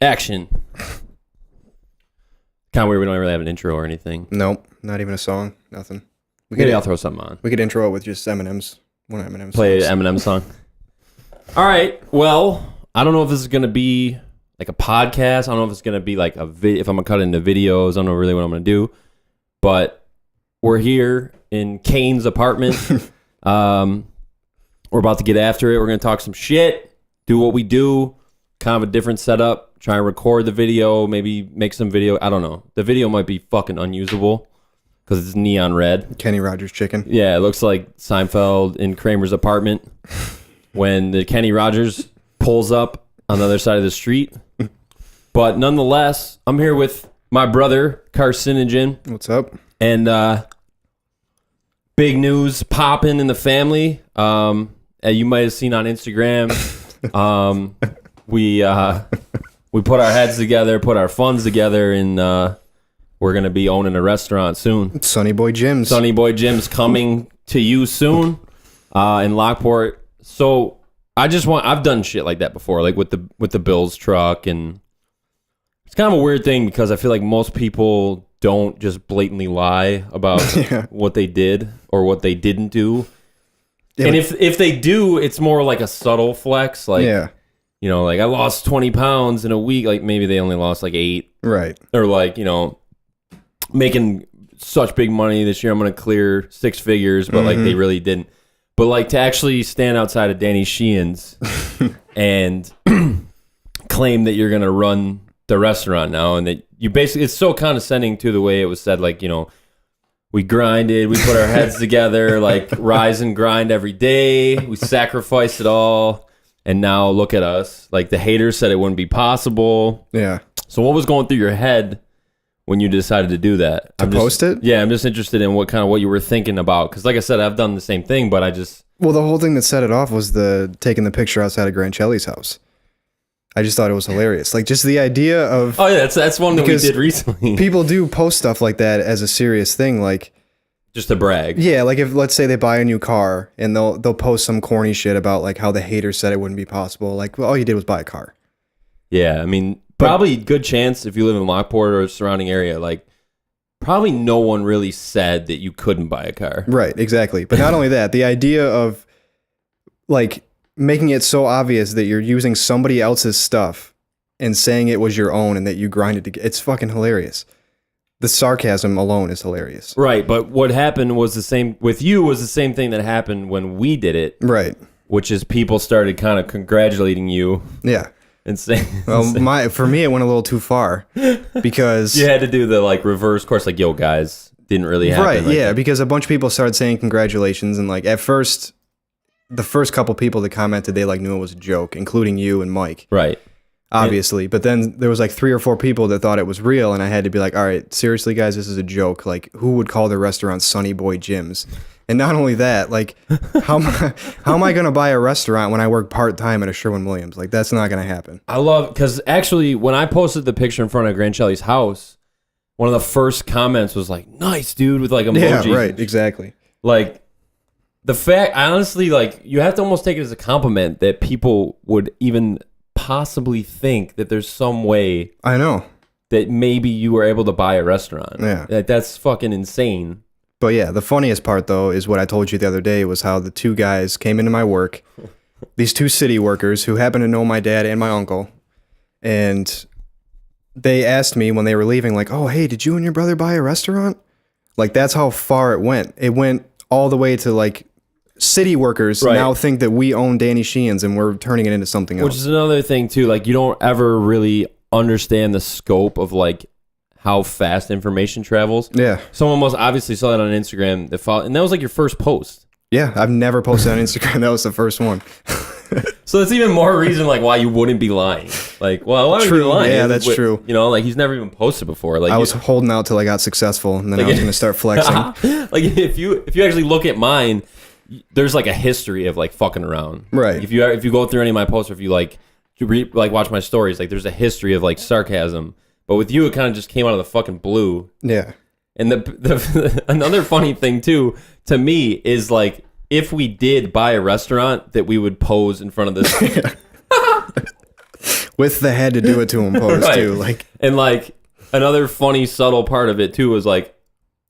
Action. Kind of weird. We don't really have an intro or anything. Nope, not even a song. Nothing. Maybe I'll throw something on. We could intro it with just Eminem's one Eminem. Play an Eminem song. All right. Well, I don't know if this is gonna be like a podcast. I don't know if it's gonna be like a if I'm gonna cut it into videos. I don't know really what I'm gonna do. But we're here in Kane's apartment. We're about to get after it. We're gonna talk some shit. Do what we do. Kind of a different setup. Try and record the video. Maybe make some video. I don't know. The video might be fucking unusable because it's neon red. Kenny Rogers chicken. Yeah, it looks like Seinfeld in Kramer's apartment when the Kenny Rogers pulls up on the other side of the street. But nonetheless, I'm here with my brother, Carson. What's up? And big news popping in the family. You might have seen on Instagram. We put our heads together, put our funds together, and we're going to be owning a restaurant soon. Sonny Boy Jim's. Sonny Boy Jim's coming to you soon in Lockport. So I've done shit like that before, like with the Bills truck, and it's kind of a weird thing because I feel like most people don't just blatantly lie about what they did or what they didn't do. Yeah, and if they do, it's more like a subtle flex, like you know, like I lost 20 pounds in a week. Like maybe they only lost like 8. Right. Or like, you know, making such big money this year, I'm going to clear 6 figures, but like they really didn't. But like to actually stand outside of Danny Sheehan's and claim that you're going to run the restaurant now and that you basically, it's so condescending to the way it was said, like, you know, we grinded, we put our heads together, like rise and grind every day. We sacrificed it all. And now look at us. Like the haters said it wouldn't be possible. Yeah. So what was going through your head when you decided to do that? Post it? Yeah, I'm just interested in what you were thinking about. Because like I said, I've done the same thing, but I just... Well, the whole thing that set it off was taking the picture outside of Grand Chelly's house. I just thought it was hilarious. Like just the idea of... Oh yeah, that's one that we did recently. People do post stuff like that as a serious thing, like... Just to brag. Yeah, like if let's say they buy a new car and they'll post some corny shit about like how the haters said it wouldn't be possible. Like, well, all you did was buy a car. Yeah, I mean, probably good chance if you live in Lockport or a surrounding area, like probably no one really said that you couldn't buy a car. Right, exactly. But not only that, the idea of like making it so obvious that you're using somebody else's stuff and saying it was your own and that you grinded to it's fucking hilarious. The sarcasm alone is hilarious. Right, but what happened was the same with you was the same thing that happened when we did it. Right. Which is people started kind of congratulating you. Yeah. And saying, well, for me, it went a little too far because you had to do the like reverse course, like, yo, guys, didn't really happen. Right, like yeah, that. Because a bunch of people started saying congratulations, and like at first, the first couple people that commented, they like knew it was a joke, including you and Mike. Right. Obviously, but then there was like 3 or 4 people that thought it was real, and I had to be like, all right, seriously, guys, this is a joke. Like, who would call their restaurant Sonny Boy Jim's? And not only that, like, how am I going to buy a restaurant when I work part-time at a Sherwin-Williams? Like, that's not going to happen. I love, because actually, when I posted the picture in front of Grand Chelly's house, one of the first comments was like, nice, dude, with like emojis. Yeah, right, exactly. Like, the fact, honestly, like, you have to almost take it as a compliment that people would even possibly think that there's some way I know that maybe you were able to buy a restaurant. Yeah. That's fucking insane. But yeah, the funniest part though is what I told you the other day was how the 2 guys came into my work, these 2 city workers who happen to know my dad and my uncle, and they asked me when they were leaving, like, oh, hey, did you and your brother buy a restaurant? Like, that's how far it went. It went all the way to like city workers now think that we own Danny Sheehan's and we're turning it into something else. Which is another thing too. Like, you don't ever really understand the scope of like how fast information travels. Yeah. Someone most obviously saw that on Instagram and that was like your first post. Yeah, I've never posted on Instagram. That was the first one. So that's even more reason like why you wouldn't be lying. Like, well, why would you be lying? Yeah, that's true. You know, like he's never even posted before. Like I was holding out till I got successful, and then I was going to start flexing. Like if you actually look at mine, there's like a history of like fucking around. Right. Like, if you go through any of my posts, or if you like watch my stories, like there's a history of like sarcasm. But with you, it kind of just came out of the fucking blue. Yeah. And the another funny thing too to me is like if we did buy a restaurant that we would pose in front of this. with the "had to do it to him" pose Right. too. Like, And like another funny, subtle part of it too was like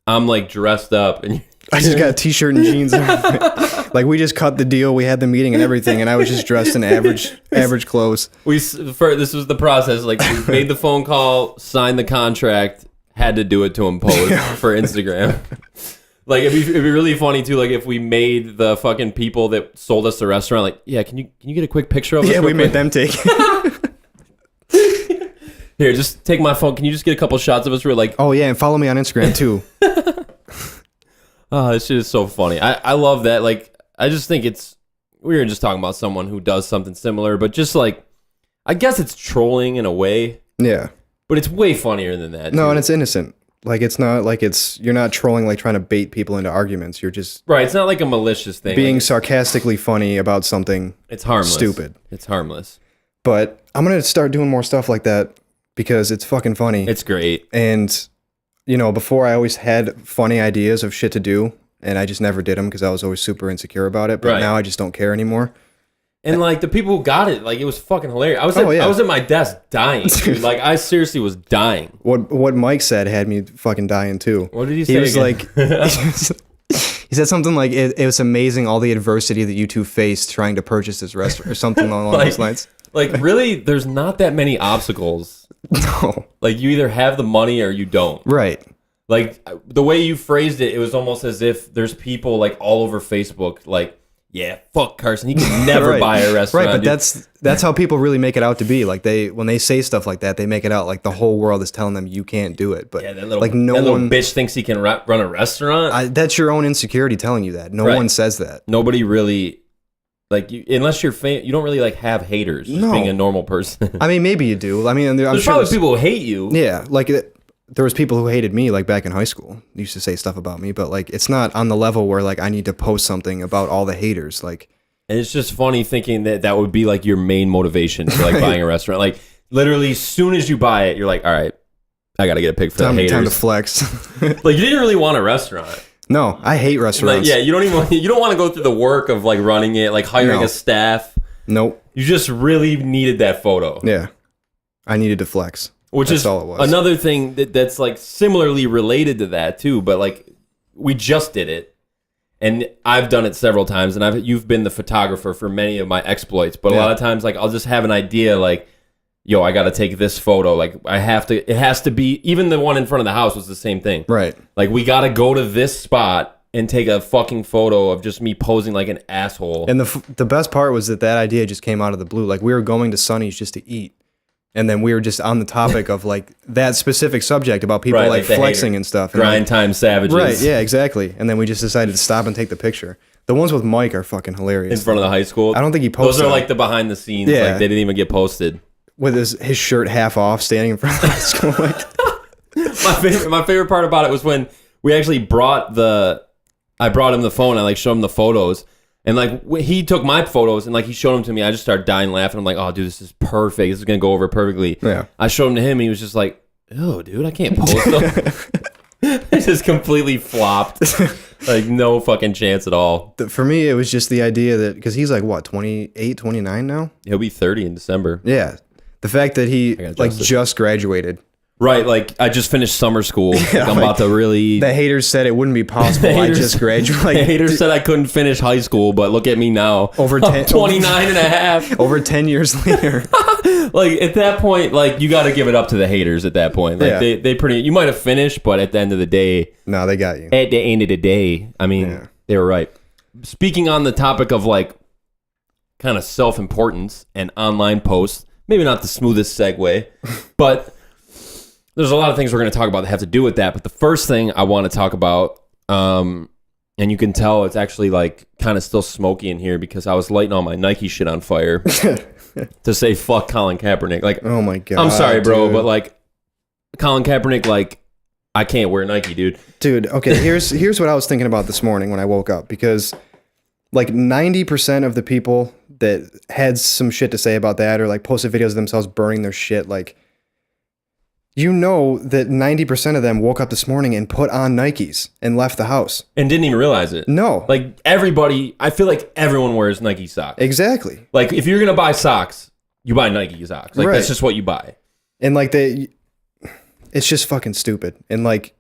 I'm like dressed up, and I just got a t-shirt and jeans. And everything. Like, we just cut the deal. We had the meeting and everything, and I was just dressed in average clothes. this was the process. Like, we made the phone call, signed the contract, had to do it to him pose for Instagram. Like, it'd be really funny too. Like, if we made the fucking people that sold us the restaurant, like, yeah, can you get a quick picture of us? Yeah, we real made quick? them take. Here, just take my phone. Can you just get a couple shots of us? We're like, Oh yeah, and follow me on Instagram too. oh, this shit is so funny. I love that. Like, I just think we were just talking about someone who does something similar, but just like, I guess it's trolling in a way, Yeah. but it's way funnier than that. No, too. and it's innocent. Like, it's not like you're not trolling, like trying to bait people into arguments. You're just right. It's not like a malicious thing. being Like, sarcastically funny about something. it's harmless. stupid. It's harmless. But I'm gonna start doing more stuff like that because it's fucking funny. It's great. And before I always had funny ideas of shit to do, and I just never did them because I was always super insecure about it. But Right. now I just don't care anymore. And like the people who got it, like it was fucking hilarious. I yeah. was at my desk dying. Dude. Like I seriously was dying. What Mike said had me fucking dying too. What did he say? He was again? like, he said something like, it was amazing all the adversity that you two faced trying to purchase this restaurant or something along those lines. Like really, there's not that many obstacles. No. Like you either have the money or you don't. Right. Like the way you phrased it, it was almost as if there's people like all over Facebook, like, yeah, fuck Carson, he can never Right. buy a restaurant. Right, but dude. that's how people really make it out to be. Like when they say stuff like that, they make it out like the whole world is telling them you can't do it. But yeah, that little, like no that little one, bitch thinks he can run a restaurant. that's your own insecurity telling you that. No Right. one says that. Nobody really, like, unless you're you don't really like have haters. Just No. being a normal person. I mean, maybe you do. I mean, I'm There's sure probably people who hate you. Yeah, like there was people who hated me like back in high school. They used to say stuff about me, but like it's not on the level where like I need to post something about all the haters. Like, And it's just funny thinking that would be like your main motivation for like buying a restaurant. Like literally, as soon as you buy it, you're like, all right, I got to get a pic for the haters. time to flex. Like you didn't really want a restaurant. No, I hate restaurants. Like, yeah, you don't want to go through the work of like running it, like hiring No. a staff. Nope. You just really needed that photo. Yeah, I needed to flex. Which That's is all it was. another thing that's like similarly related to that too, but like we just did it. And I've done it several times, and you've been the photographer for many of my exploits. But a lot of times, like I'll just have an idea, like, "Yo, I got to take this photo." Like it has to be. Even the one in front of the house was the same thing. Right. Like we got to go to this spot and take a fucking photo of just me posing like an asshole. And the best part was that idea just came out of the blue. Like we were going to Sonny's just to eat. And then we were just on the topic of like that specific subject about people Right, like the flexing hater. and stuff. And Grind time savages. Right, yeah, exactly. And then we just decided to stop and take the picture. The ones with Mike are fucking hilarious. In front of the high school. I don't think he posted Those are them. like the behind the scenes. Yeah. Like they didn't even get posted. With his shirt half off, standing in front of the high school. Like, My favorite part about it was when we actually I brought him the phone. I like showed him the photos, and like he took my photos and like he showed them to me. I just started dying laughing. I'm like, oh dude, this is perfect. This is gonna go over perfectly. Yeah. I showed them to him. And he was just like, oh dude, I can't post them. It just completely flopped. Like no fucking chance at all. for me, it was just the idea that because he's like what 28, 29 now. He'll be 30 in December. Yeah, the fact that he gotta like adjust it. just graduated. Right, like I just finished summer school. Like, I'm like, about to really. The haters said it wouldn't be possible. I just graduated. Like, The haters said I couldn't finish high school, but look at me now. Over I'm 10 29 and a half. over 10 years later. Like at that point, like you got to give it up to the haters at that point. Like Yeah. they pretty. You might have finished, but at the end of the day, No, they got you. at the end of the day, I mean, Yeah. they were right. Speaking on the topic of like kind of self-importance and online posts, maybe not the smoothest segue, but there's a lot of things we're going to talk about that have to do with that. But the first thing I want to talk about, and you can tell it's actually like kind of still smoky in here because I was lighting all my Nike shit on fire to say fuck Colin Kaepernick. Like, Oh my god. I'm sorry, bro, dude. but like Colin Kaepernick, like I can't wear Nike, dude. Dude, okay, here's what I was thinking about this morning when I woke up because like 90% of the people that had some shit to say about that or like posted videos of themselves burning their shit, like you know that 90% of them woke up this morning and put on Nikes and left the house. And didn't even realize it. No. Like everybody, I feel like everyone wears Nike socks. Exactly. Like if you're gonna buy socks, you buy Nike socks. Like, that's just what you buy. And like it's just fucking stupid. And like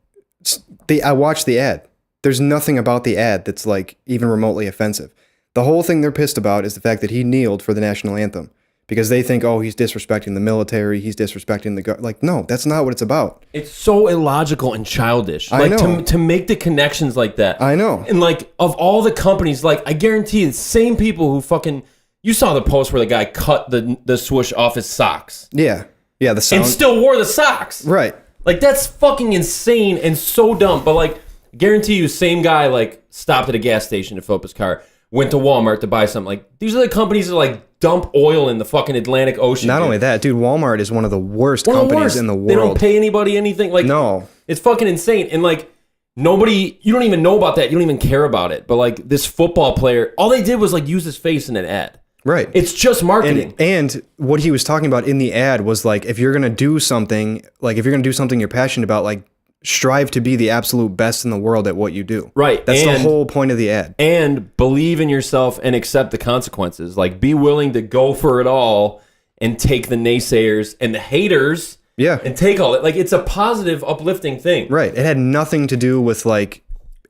I watched the ad. There's nothing about the ad that's like even remotely offensive. The whole thing they're pissed about is the fact that he kneeled for the national anthem because they think, oh, he's disrespecting the military. He's disrespecting the like, no, that's not what it's about. It's so illogical and childish. I Like know. to make the connections like that. I know. And like of all the companies, like I guarantee the same people who fucking, you saw the post where the guy cut the swoosh off his socks. Yeah. Yeah. The sound. And still wore the socks. Right. Like that's fucking insane and so dumb. But like, guarantee you, same guy like stopped at a gas station to fill up his car, went to Walmart to buy something. Like these are the companies that like dump oil in the fucking Atlantic Ocean. Not only that, dude, Walmart is one of the worst companies in the world. They don't pay anybody anything. Like no, it's fucking insane. And like nobody, you don't even know about that. You don't even care about it. But like this football player, all they did was like use his face in an ad. Right. It's just marketing. And what he was talking about in the ad was like, if you're gonna do something, you're passionate about, like, strive to be the absolute best in the world at what you do. Right. That's the whole point of the ad. And believe in yourself and accept the consequences. Like, be willing to go for it all and take the naysayers and the haters. Yeah. And take all it. Like, it's a positive, uplifting thing. Right. It had nothing to do with, like,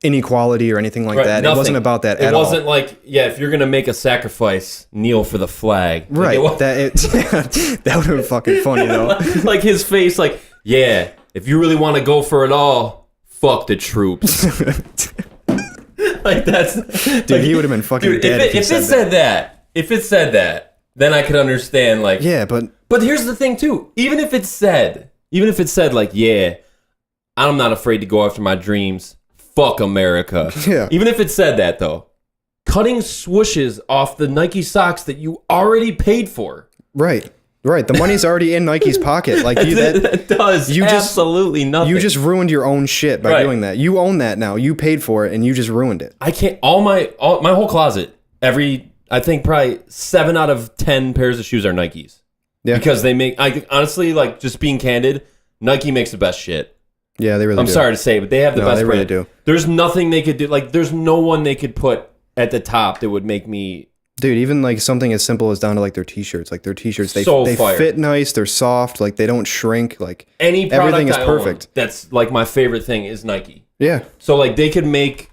inequality or anything like that. Nothing. It wasn't about that at all. It wasn't like, yeah, if you're going to make a sacrifice, kneel for the flag. Right. Like, that would have been fucking funny, though. Like, his face, like, yeah, if you really want to go for it all, fuck the troops. Like, that's... Dude, like, he would have been fucking dude, dead if it said that, then I could understand, like... Yeah, but here's the thing, too. Even if it said, like, yeah, I'm not afraid to go after my dreams, fuck America. Yeah. Even if it said that, though, cutting swooshes off the Nike socks that you already paid for. Right. The money's already in Nike's pocket. Like that does absolutely nothing. You just ruined your own shit by doing that. You own that now. You paid for it, and you just ruined it. I can't. My whole closet. I think probably 7 out of 10 pairs of shoes are Nikes. Yeah. Because they make. I honestly, like, just being candid, Nike makes the best shit. Yeah, they really do. I'm sorry to say, but they have the best they really brand. do. There's nothing they could do. Like, there's no one they could put at the top that would make me... Dude, even like something as simple as down to like their t-shirts. Like their t-shirts, they fire. fit nice, they're soft, like they don't shrink. Like any product everything is I perfect. Own, that's like my favorite thing is Nike. Yeah. So like they could make...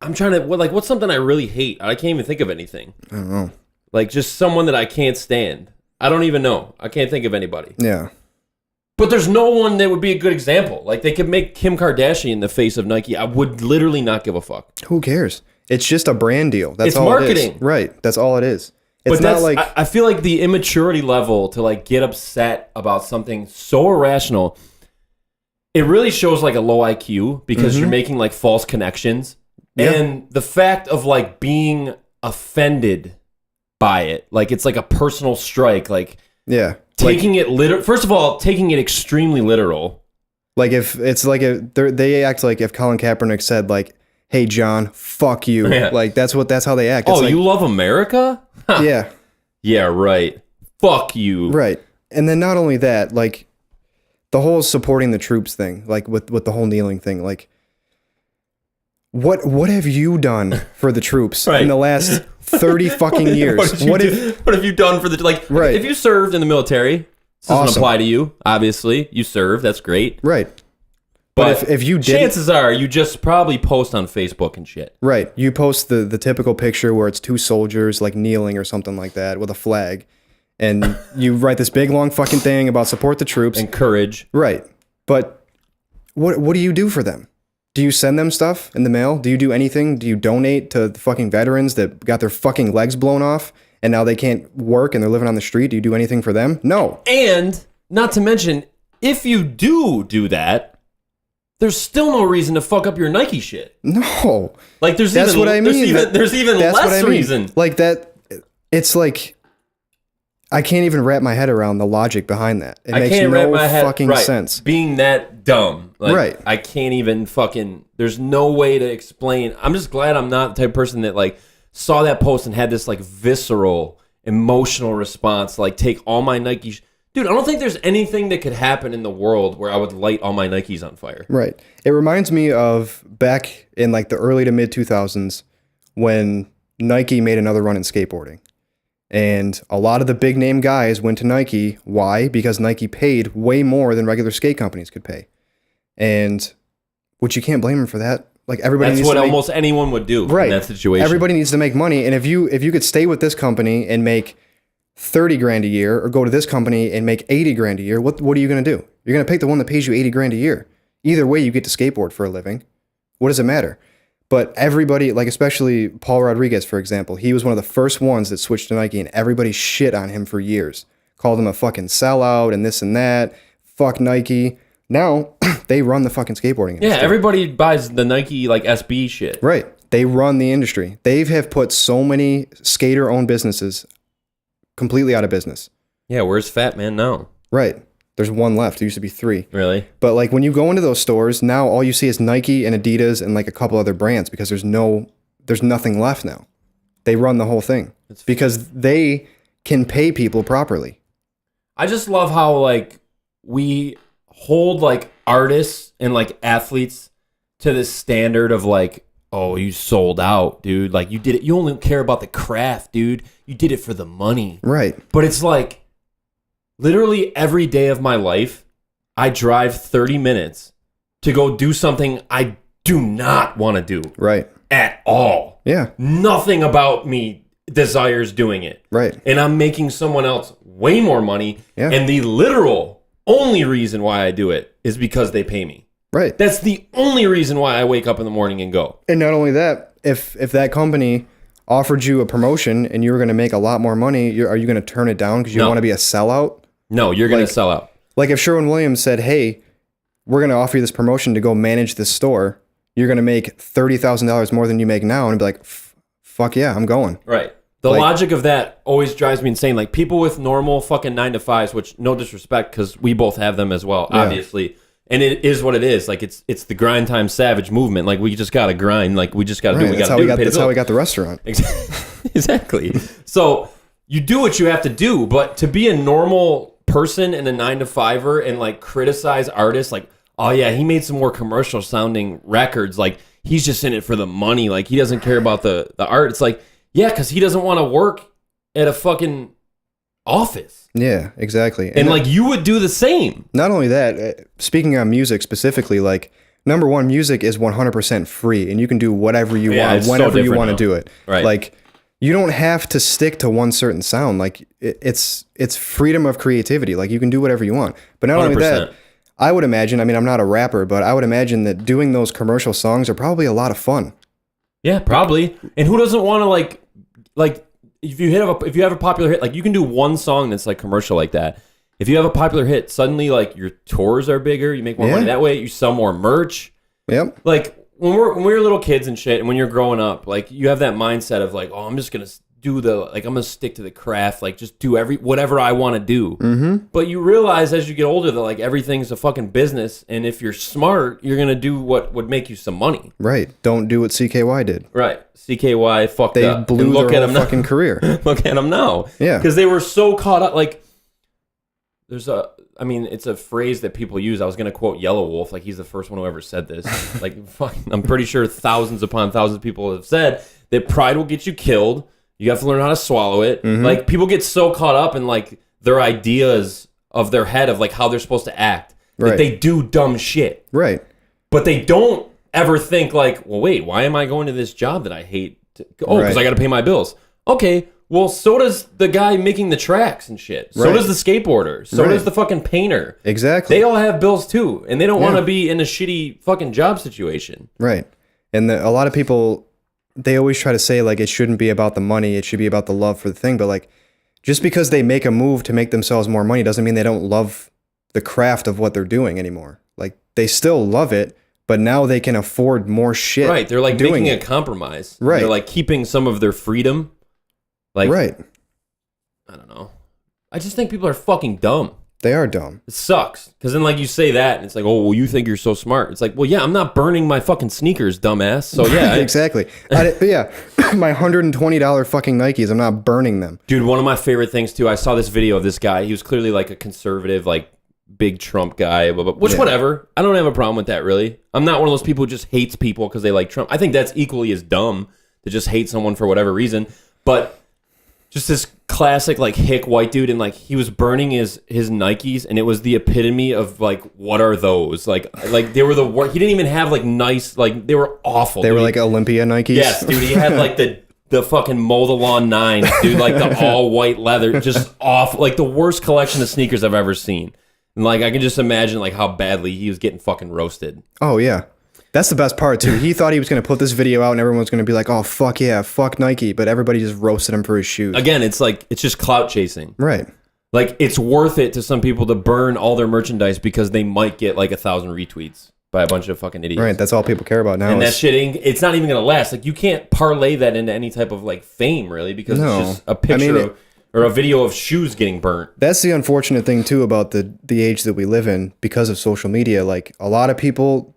I'm trying to... what's something I really hate? I can't even think of anything. I don't know. Like just someone that I can't stand. I don't even know. I can't think of anybody. Yeah. But there's no one that would be a good example. Like, they could make Kim Kardashian the face of Nike. I would literally not give a fuck. Who cares? It's just a brand deal. That's it's all marketing. It is. Right. That's all it is. It's but not like... I feel like the immaturity level to, like, get upset about something so irrational, it really shows, like, a low IQ because you're making, like, false connections. Yeah. And the fact of, like, being offended by it, like, it's like a personal strike, like... Yeah. Taking it literal. First of all, taking it extremely literal. Like if it's like they act like if Colin Kaepernick said like, "Hey John, fuck you." Yeah. Like that's how they act. It's like, you love America? Huh. Yeah. Yeah, right. Fuck you. Right. And then not only that, like the whole supporting the troops thing, like with the whole kneeling thing, like what have you done for the troops in the last 30 fucking years? What have you done for the... Like, if you served in the military, this doesn't apply to you, obviously. You serve, that's great. Right. But if you did... Chances are you just probably post on Facebook and shit. Right. You post the typical picture where it's 2 soldiers, like, kneeling or something like that with a flag. And you write this big, long fucking thing about support the troops. And courage. Right. But what do you do for them? Do you send them stuff in the mail? Do you do anything? Do you donate to the fucking veterans that got their fucking legs blown off and now they can't work and they're living on the street? Do you do anything for them? No. And not to mention, if you do that, there's still no reason to fuck up your Nike shit. No. Like there's that's what I mean. There's even less reason. Like that. It's like I can't even wrap my head around the logic behind that. It makes no fucking sense. Being that dumb. Like, right. I can't even fucking... There's no way to explain. I'm just glad I'm not the type of person that, like, saw that post and had this, like, visceral, emotional response. Like, take all my Nikes... Dude, I don't think there's anything that could happen in the world where I would light all my Nikes on fire. Right. It reminds me of back in, like, the early to mid-2000s when Nike made another run in skateboarding. And a lot of the big name guys went to Nike. Why? Because Nike paid way more than regular skate companies could pay. And which you can't blame them for that. Like everybody That's needs what to almost anyone would do in that situation. Everybody needs to make money. And if you could stay with this company and make 30 grand a year, or go to this company and make 80 grand a year, what are you going to do? You're going to pick the one that pays you 80 grand a year. Either way, you get to skateboard for a living. What does it matter? But everybody, like especially Paul Rodriguez, for example, he was one of the first ones that switched to Nike, and everybody shit on him for years. Called him a fucking sellout and this and that. Fuck Nike. Now, they run the fucking skateboarding industry. Yeah, everybody buys the Nike like SB shit. Right. They run the industry. They have put so many skater-owned businesses completely out of business. Yeah, where's Fat Man now? Right. There's one left. There used to be 3. Really? But like when you go into those stores, now all you see is Nike and Adidas and like a couple other brands because there's nothing left now. They run the whole thing because they can pay people properly. I just love how like we hold like artists and like athletes to this standard of like, oh, you sold out, dude. Like you did it. You only care about the craft, dude. You did it for the money. Right. But it's like, literally every day of my life, I drive 30 minutes to go do something I do not want to do. Right. At all. Yeah. Nothing about me desires doing it. Right. And I'm making someone else way more money. Yeah. And the literal only reason why I do it is because they pay me. Right. That's the only reason why I wake up in the morning and go. And not only that, if that company offered you a promotion and you were going to make a lot more money, are you going to turn it down because you want to be a sellout? No, you're going to sell out. Like if Sherwin-Williams said, hey, we're going to offer you this promotion to go manage this store. You're going to make $30,000 more than you make now. And be like, fuck yeah, I'm going. Right. The logic of that always drives me insane. Like people with normal fucking 9-to-5s, which no disrespect because we both have them as well, obviously. And it is what it is. Like it's the grind time savage movement. Like we just got to grind. Like we just got to do what we got to do. That's how we got the restaurant. Exactly. So you do what you have to do. But to be a normal person in a 9-to-5er and like criticize artists like, oh yeah, he made some more commercial sounding records, like he's just in it for the money, like he doesn't care about the art. It's like, yeah, because he doesn't want to work at a fucking office. Yeah, exactly. And like you would do the same. Not only that, speaking on music specifically, like number one, music is 100% free and you can do whatever you want whenever you want to do it. Right. Like you don't have to stick to one certain sound. Like it's freedom of creativity. Like you can do whatever you want. But not 100%. Only that, I would imagine, I mean, I'm not a rapper, but I would imagine that doing those commercial songs are probably a lot of fun. Yeah, probably. And who doesn't want to like if you have a popular hit, like you can do one song that's like commercial like that. If you have a popular hit, suddenly like your tours are bigger, you make more money that way, you sell more merch. Yep. Like when we were little kids and shit, and when you're growing up, like you have that mindset of like, oh, I'm just gonna do I'm gonna stick to the craft, like just do whatever I want to do. Mm-hmm. But you realize as you get older that like everything's a fucking business, and if you're smart, you're gonna do what would make you some money. Right. Don't do what CKY did. Right. CKY fucked up. They blew their whole fucking career. Look at them now. Yeah. Because they were so caught up. Like it's a phrase that people use. I was going to quote Yellow Wolf, like he's the first one who ever said this. Like, I'm pretty sure thousands upon thousands of people have said that pride will get you killed. You have to learn how to swallow it. Mm-hmm. Like, people get so caught up in, like, their ideas of their head of, like, how they're supposed to act. Right. That they do dumb shit. Right. But they don't ever think, like, well, wait, why am I going to this job that I hate? Because I got to pay my bills. Okay. Well, so does the guy making the tracks and shit. So does the skateboarder. So does the fucking painter. Exactly. They all have bills too, and they don't want to be in a shitty fucking job situation. Right. And a lot of people, they always try to say like it shouldn't be about the money, it should be about the love for the thing. But like, just because they make a move to make themselves more money doesn't mean they don't love the craft of what they're doing anymore. Like they still love it, but now they can afford more shit. Right. They're like making a compromise. Right. They're like keeping some of their freedom. Like, right. I don't know. I just think people are fucking dumb. They are dumb. It sucks. Because then, like, you say that, and it's like, oh, well, you think you're so smart. It's like, well, yeah, I'm not burning my fucking sneakers, dumbass. So, yeah. Exactly. Yeah. My $120 fucking Nikes, I'm not burning them. Dude, one of my favorite things, too, I saw this video of this guy. He was clearly, like, a conservative, like, big Trump guy, which, whatever. I don't have a problem with that, really. I'm not one of those people who just hates people because they like Trump. I think that's equally as dumb to just hate someone for whatever reason. But just this classic like hick white dude, and like he was burning his Nikes, and it was the epitome of like, what are those? Like they were the worst. He didn't even have like nice, like they were awful. They were like Olympia Nikes. Yes, dude. He had like the fucking mow the lawn 9, dude. Like the all white leather, just off. Like the worst collection of sneakers I've ever seen. And like I can just imagine like how badly he was getting fucking roasted. Oh yeah. That's the best part, too. He thought he was going to put this video out and everyone was going to be like, oh, fuck yeah, fuck Nike. But everybody just roasted him for his shoes. Again, it's like, it's just clout chasing. Right. Like, it's worth it to some people to burn all their merchandise because they might get like 1,000 retweets by a bunch of fucking idiots. Right. That's all people care about now. And that shit, it's not even going to last. Like, you can't parlay that into any type of like fame, really, because it's just a picture or a video of shoes getting burnt. That's the unfortunate thing, too, about the age that we live in because of social media. Like, a lot of people...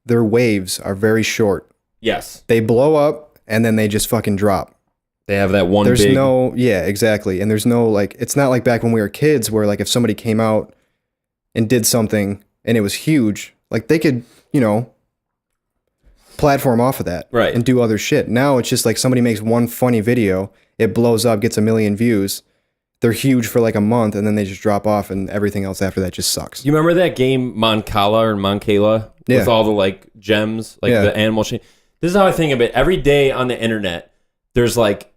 their waves are very short. Yes. They blow up and then they just fucking drop. They have that one There's no, yeah, exactly. And there's no, like, it's not like back when we were kids where, like, if somebody came out and did something and it was huge, like, they could, you know, platform off of that. Right. And do other shit. Now it's just like somebody makes one funny video, it blows up, gets 1 million views. They're huge for like a month, and then they just drop off, and everything else after that just sucks. You remember that game Moncala or Moncala? Yeah. With all the like gems, like the animal shit. This is how I think of it. Every day on the internet, there's like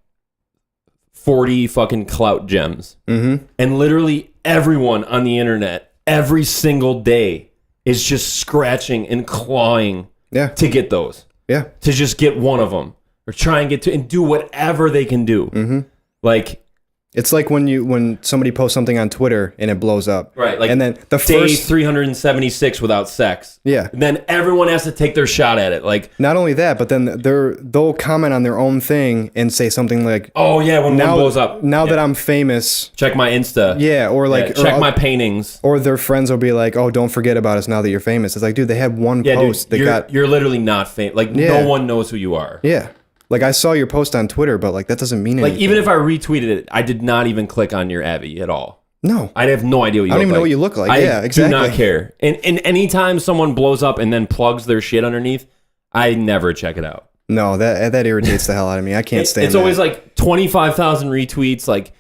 40 fucking clout gems. Mm-hmm. And literally everyone on the internet, every single day, is just scratching and clawing to get those. Yeah. To just get one of them. Or try and get to, and do whatever they can do. Mm-hmm. Like... It's like when somebody posts something on Twitter and it blows up. Right. Like, and then the day first 376 without sex. Yeah. And then everyone has to take their shot at it. Like, not only that, but then they'll comment on their own thing and say something like, "Oh yeah, when one blows up, now that I'm famous, check my Insta." Yeah, or like check my paintings. Or their friends will be like, "Oh, don't forget about us now that you're famous." It's like, dude, they had one post. Dude, you're literally not famous. Like no one knows who you are. Yeah. Like, I saw your post on Twitter, but, like, that doesn't mean anything. Like, even if I retweeted it, I did not even click on your Abby at all. No. I have no idea what you look like. I don't even know what you look like. Yeah, exactly. I do not care. And anytime someone blows up and then plugs their shit underneath, I never check it out. No, that irritates the hell out of me. I can't stand it. It's always, like, 25,000 retweets, like,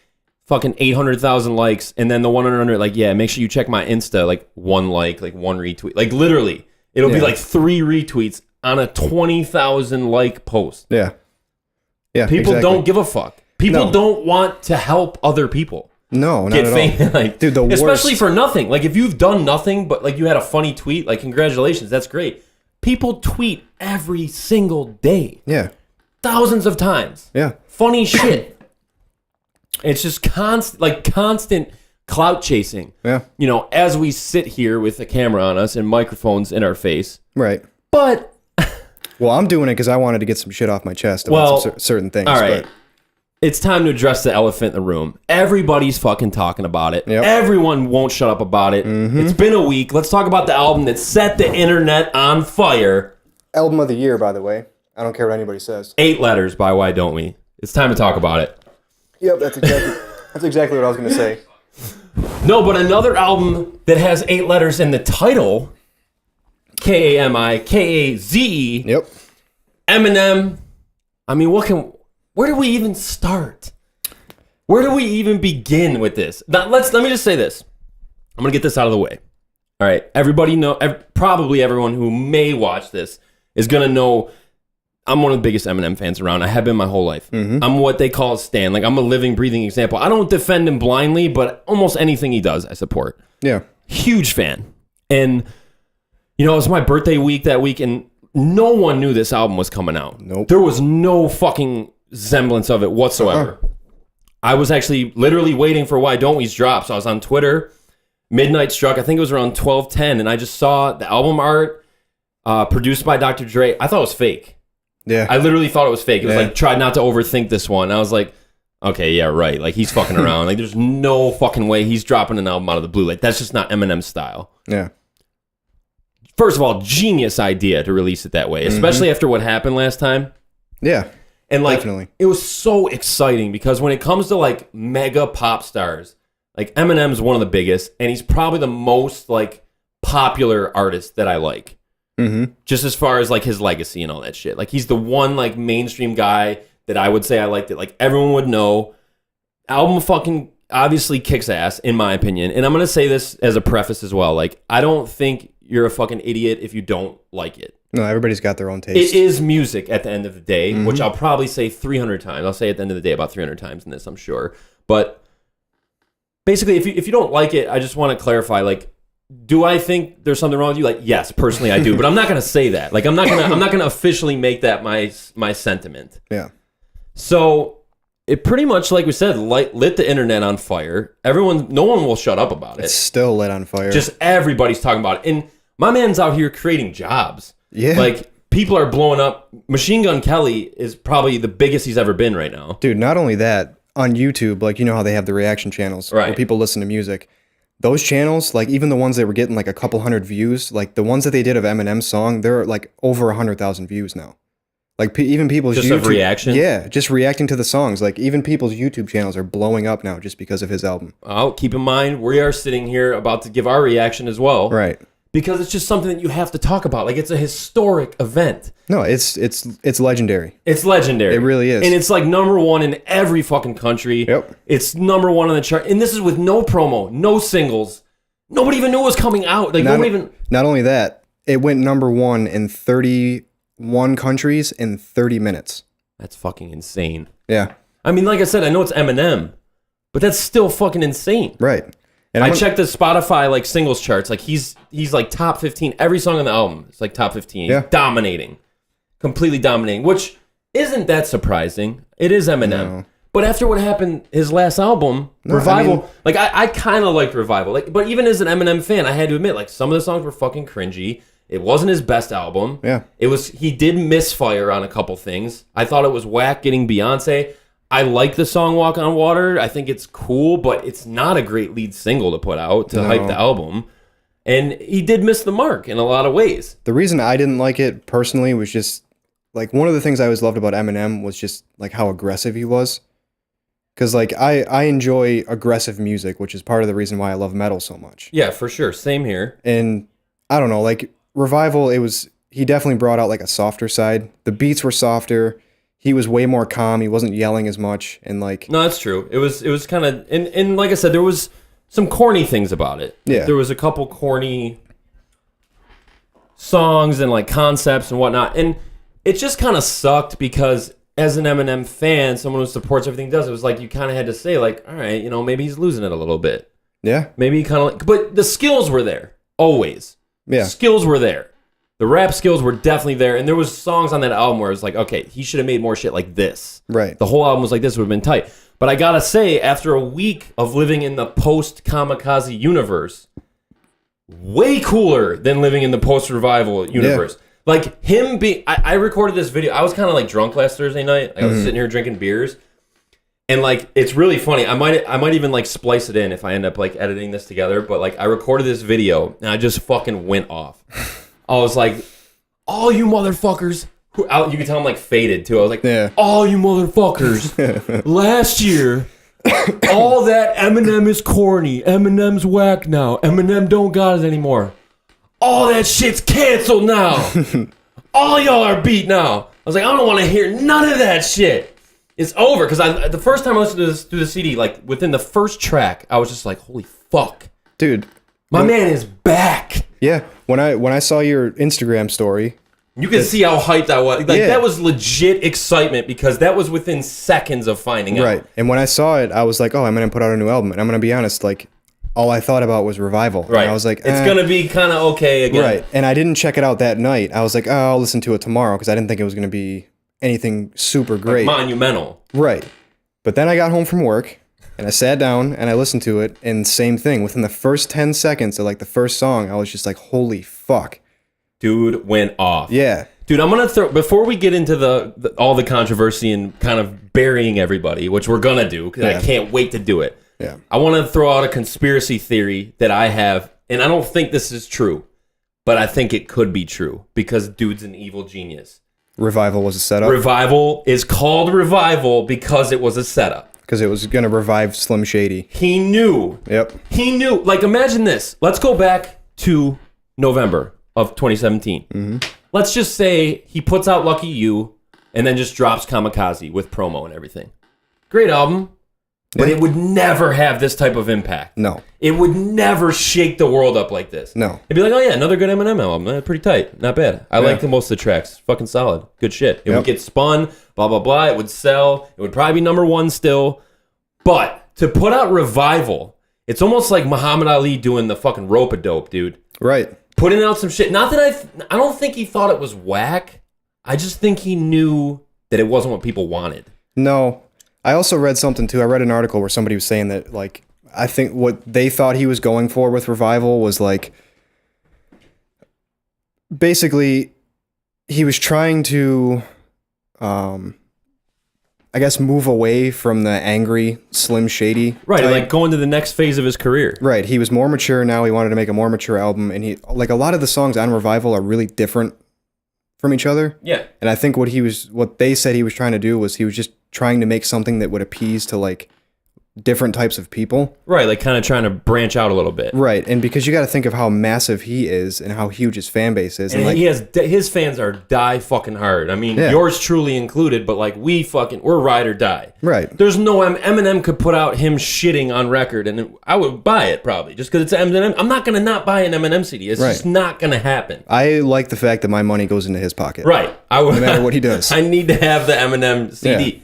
fucking 800,000 likes, and then the one under, like, yeah, make sure you check my Insta, like, 1 like, 1 retweet. Like, literally, it'll be, like, 3 retweets on a 20,000 like post. Yeah. Yeah, people don't give a fuck. People don't want to help other people. No, not at all. Like, dude, the worst. Especially for nothing. Like, if you've done nothing, but like you had a funny tweet, like congratulations, that's great. People tweet every single day. Yeah. Thousands of times. Yeah. Funny shit. It's just constant clout chasing. Yeah. You know, as we sit here with a camera on us and microphones in our face. Right. But well, I'm doing it because I wanted to get some shit off my chest about some certain things. All right. But it's time to address the elephant in the room. Everybody's fucking talking about it. Yep. Everyone won't shut up about it. Mm-hmm. It's been a week. Let's talk about the album that set the internet on fire. Album of the year, by the way. I don't care what anybody says. 8 letters by Why Don't We? It's time to talk about it. Yep, that's exactly what I was going to say. No, but another album that has 8 letters in the title... Kamikaze. Yep. Eminem. I mean, where do we even start? Where do we even begin with this? Let me just say this. I'm going to get this out of the way. All right. Everybody probably everyone who may watch this is going to know I'm one of the biggest Eminem fans around. I have been my whole life. Mm-hmm. I'm what they call a stan. Like, I'm a living, breathing example. I don't defend him blindly, but almost anything he does, I support. Yeah. Huge fan. And you know, it was my birthday week that week, and no one knew this album was coming out. Nope. There was no fucking semblance of it whatsoever. I was actually literally waiting for Why Don't We's drop. So I was on Twitter. Midnight struck. I think it was around 12:10, and I just saw the album art produced by Dr. Dre. I thought it was fake. Yeah. I literally thought it was fake. It was like, try not to overthink this one. I was like, okay, yeah, right. Like, he's fucking around. Like, there's no fucking way he's dropping an album out of the blue. Like, that's just not Eminem's style. Yeah. First of all, genius idea to release it that way, especially after what happened last time. Yeah. And like, definitely. It was so exciting because when it comes to like mega pop stars, like Eminem's one of the biggest, and he's probably the most like popular artist that I like. Mm-hmm. Just as far as like his legacy and all that shit. Like, he's the one like mainstream guy that I would say I liked it. Like, everyone would know. album fucking obviously kicks ass, in my opinion. And I'm going to say this as a preface as well. Like, I don't think you're a fucking idiot if you don't like it. No, everybody's got their own taste. It is music at the end of the day, which I'll probably say 300 times. I'll say at the end of the day about 300 times in this, I'm sure. But basically, if you don't like it, I just want to clarify, like, do I think there's something wrong with you? Like, yes, personally I do, but I'm not going to say that. Like, I'm not going to officially make that my sentiment. Yeah. So it pretty much, like we said, lit the internet on fire. No one will shut up about it. It's still lit on fire. Just everybody's talking about it. And my man's out here creating jobs. Yeah. Like, people are blowing up. Machine Gun Kelly is probably the biggest he's ever been right now. Dude, not only that, on YouTube, like, you know how they have the reaction channels where people listen to music. Those channels, like, even the ones that were getting like a couple hundred views, like the ones that they did of Eminem's song, they're like over 100,000 views now. Like, even people's just YouTube, of reaction? Yeah, just reacting to the songs. Like, even people's YouTube channels are blowing up now just because of his album. Oh, keep in mind, we are sitting here about to give our reaction as well. Right. Because it's just something that you have to talk about. Like, it's a historic event. No, it's legendary. It's legendary. It really is. And it's like #1 in every fucking country. Yep. It's #1 on the chart. And this is with no promo, no singles. Nobody even knew it was coming out. Like, Not only that, it went #1 in 31 countries in 30 minutes. That's fucking insane. Yeah. I mean, like I said, I know it's Eminem, but that's still fucking insane. Right. And I checked the Spotify like singles charts. Like, he's like top 15. Every song on the album is like top 15. He's dominating. Completely dominating, which isn't that surprising. It is Eminem. No. But after what happened, his last album, Revival, I mean, like, I kind of liked Revival. Like, but even as an Eminem fan, I had to admit, like, some of the songs were fucking cringy. It wasn't his best album. Yeah. He did misfire on a couple things. I thought it was whack getting Beyonce. I like the song Walk on Water. I think it's cool, but it's not a great lead single to put out to hype the album. And he did miss the mark in a lot of ways. The reason I didn't like it personally was just, like, one of the things I always loved about Eminem was just, like, how aggressive he was. Because, like, I enjoy aggressive music, which is part of the reason why I love metal so much. Yeah, for sure. Same here. And I don't know, like, Revival, he definitely brought out, like, a softer side. The beats were softer. He was way more calm. He wasn't yelling as much, and like, no, that's true. It was kind of, and like I said, there was some corny things about it. Yeah, there was a couple corny songs and like concepts and whatnot, and it just kind of sucked because as an Eminem fan, someone who supports everything he does, it was like you kind of had to say like, all right, maybe he's losing it a little bit. Yeah, maybe he kind of like, but the skills were there always. Yeah, skills were there. The rap skills were definitely there, and there was songs on that album where it was like, okay, he should have made more shit like this. Right. The whole album was like this, would have been tight. But I gotta say, after a week of living in the post-Kamikaze universe, way cooler than living in the post-Revival universe. Yeah. Like, him being... I recorded this video. I was kind of, like, drunk last Thursday night. Like, I was sitting here drinking beers. And, like, it's really funny. I might even, like, splice it in if I end up, like, editing this together. But, like, I recorded this video, and I just fucking went off. I was like, all you motherfuckers... you can tell I'm, like, faded, too. I was like, all you motherfuckers. Last year, all that Eminem is corny. Eminem's whack now. Eminem don't got it anymore. All that shit's canceled now. All y'all are beat now. I was like, I don't want to hear none of that shit. It's over. Because the first time I listened to this through the CD, like, within the first track, I was just like, holy fuck. Dude. My man is back. Yeah. When I saw your Instagram story... You can see how hyped I was. Like, that was legit excitement because that was within seconds of finding out. Right. And when I saw it, I was like, oh, I'm going to put out a new album. And I'm going to be honest, like, all I thought about was Revival. Right. And I was like, it's going to be kind of okay again. Right. And I didn't check it out that night. I was like, oh, I'll listen to it tomorrow because I didn't think it was going to be anything super great. Like monumental. Right. But then I got home from work and I sat down and I listened to it. And same thing. Within the first 10 seconds of, like, the first song, I was just like, holy fuck. Dude went off. Yeah. Dude, I'm going to throw... Before we get into all the controversy and kind of burying everybody, which we're going to do, because I can't wait to do it. Yeah. I want to throw out a conspiracy theory that I have, and I don't think this is true, but I think it could be true, because dude's an evil genius. Revival was a setup? Revival is called Revival because it was a setup. Because it was going to revive Slim Shady. He knew. Yep. He knew. Like, imagine this. Let's go back to November of 2017. Mm-hmm. Let's just say he puts out Lucky You and then just drops Kamikaze with promo and everything. Great album. but it would never have this type of impact. No. It would never shake the world up like this. No. It'd be like, oh yeah, another good Eminem album. Pretty tight. Not bad. I like the most of the tracks. Fucking solid. Good shit. It would get spun, blah, blah, blah. It would sell. It would probably be number one still. But to put out Revival, it's almost like Muhammad Ali doing the fucking rope-a-dope, dude. Right. Putting out some shit. Not that I don't think he thought it was whack. I just think he knew that it wasn't what people wanted. No. I also read something too. I read an article where somebody was saying that, like, I think what they thought he was going for with Revival was like, basically, he was trying to, I guess, move away from the angry Slim Shady. Right, type. like going to the next phase of his career. Right. He was more mature now. He wanted to make a more mature album, and he, like, a lot of the songs on Revival are really different from each other. Yeah. And I think what they said he was trying to do was he was just trying to make something that would appease to, like, different types of people. Right, like kind of trying to branch out a little bit. Right, and because you got to think of how massive he is and how huge his fan base is. And like, he has, his fans are die fucking hard. I mean, yours truly included, but like we're ride or die. Right. There's no, Eminem could put out him shitting on record and I would buy it probably just because it's Eminem. I'm not going to not buy an Eminem CD. It's just not going to happen. I like the fact that my money goes into his pocket. Right. I would, no matter what he does. I need to have the Eminem CD. Yeah.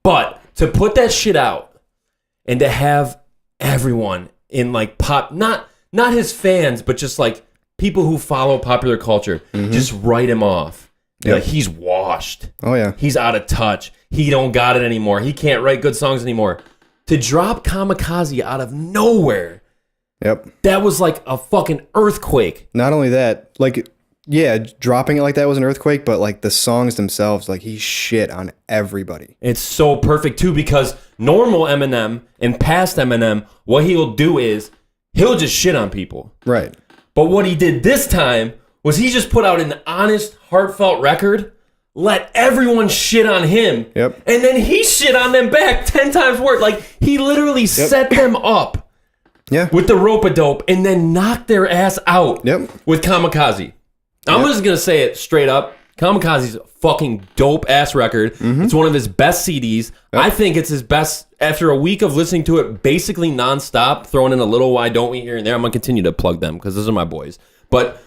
But to put that shit out, and to have everyone in like pop, not his fans, but just like people who follow popular culture, just write him off. Like he's washed. Oh yeah. He's out of touch. He don't got it anymore. He can't write good songs anymore. To drop Kamikaze out of nowhere. Yep. That was like a fucking earthquake. Not only that, like, yeah, dropping it like that was an earthquake, but like the songs themselves, like he shit on everybody. It's so perfect too because normal Eminem and past Eminem, what he'll do is he'll just shit on people. Right. But what he did this time was he just put out an honest, heartfelt record, let everyone shit on him, Yep. and then he shit on them back 10 times worse. Like he literally set them up with the rope-a-dope and then knocked their ass out with Kamikaze. I'm just going to say it straight up. Kamikaze's a fucking dope-ass record. It's one of his best CDs. I think it's his best, after a week of listening to it basically nonstop, throwing in a little Why Don't We here and there. I'm going to continue to plug them because those are my boys. But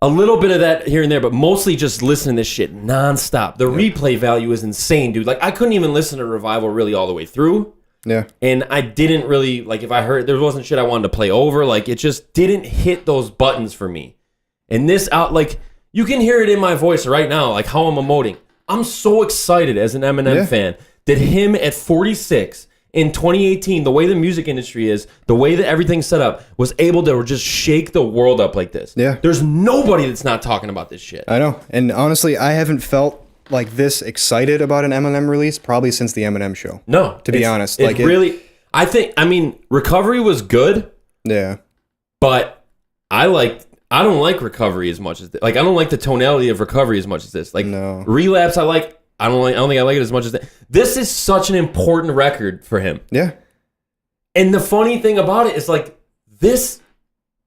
a little bit of that here and there, but mostly just listening to this shit nonstop. The replay value is insane, dude. Like, I couldn't even listen to Revival really all the way through. Yeah. And I didn't really, like, if I heard, there wasn't shit I wanted to play over. Like, it just didn't hit those buttons for me. And this out, like, you can hear it in my voice right now, like how I'm emoting. I'm so excited as an Eminem fan that him at 46 in 2018, the way the music industry is, the way that everything's set up, was able to just shake the world up like this. Yeah. There's nobody that's not talking about this shit. I know. And honestly, I haven't felt like this excited about an Eminem release probably since the Eminem show. No. To be honest. Like really, I mean, Recovery was good. Yeah. But I don't like Recovery as much as this. Like I don't like the tonality of Recovery as much as this. Like Relapse, I don't think I like it as much as that. This is such an important record for him. Yeah. And the funny thing about it is like this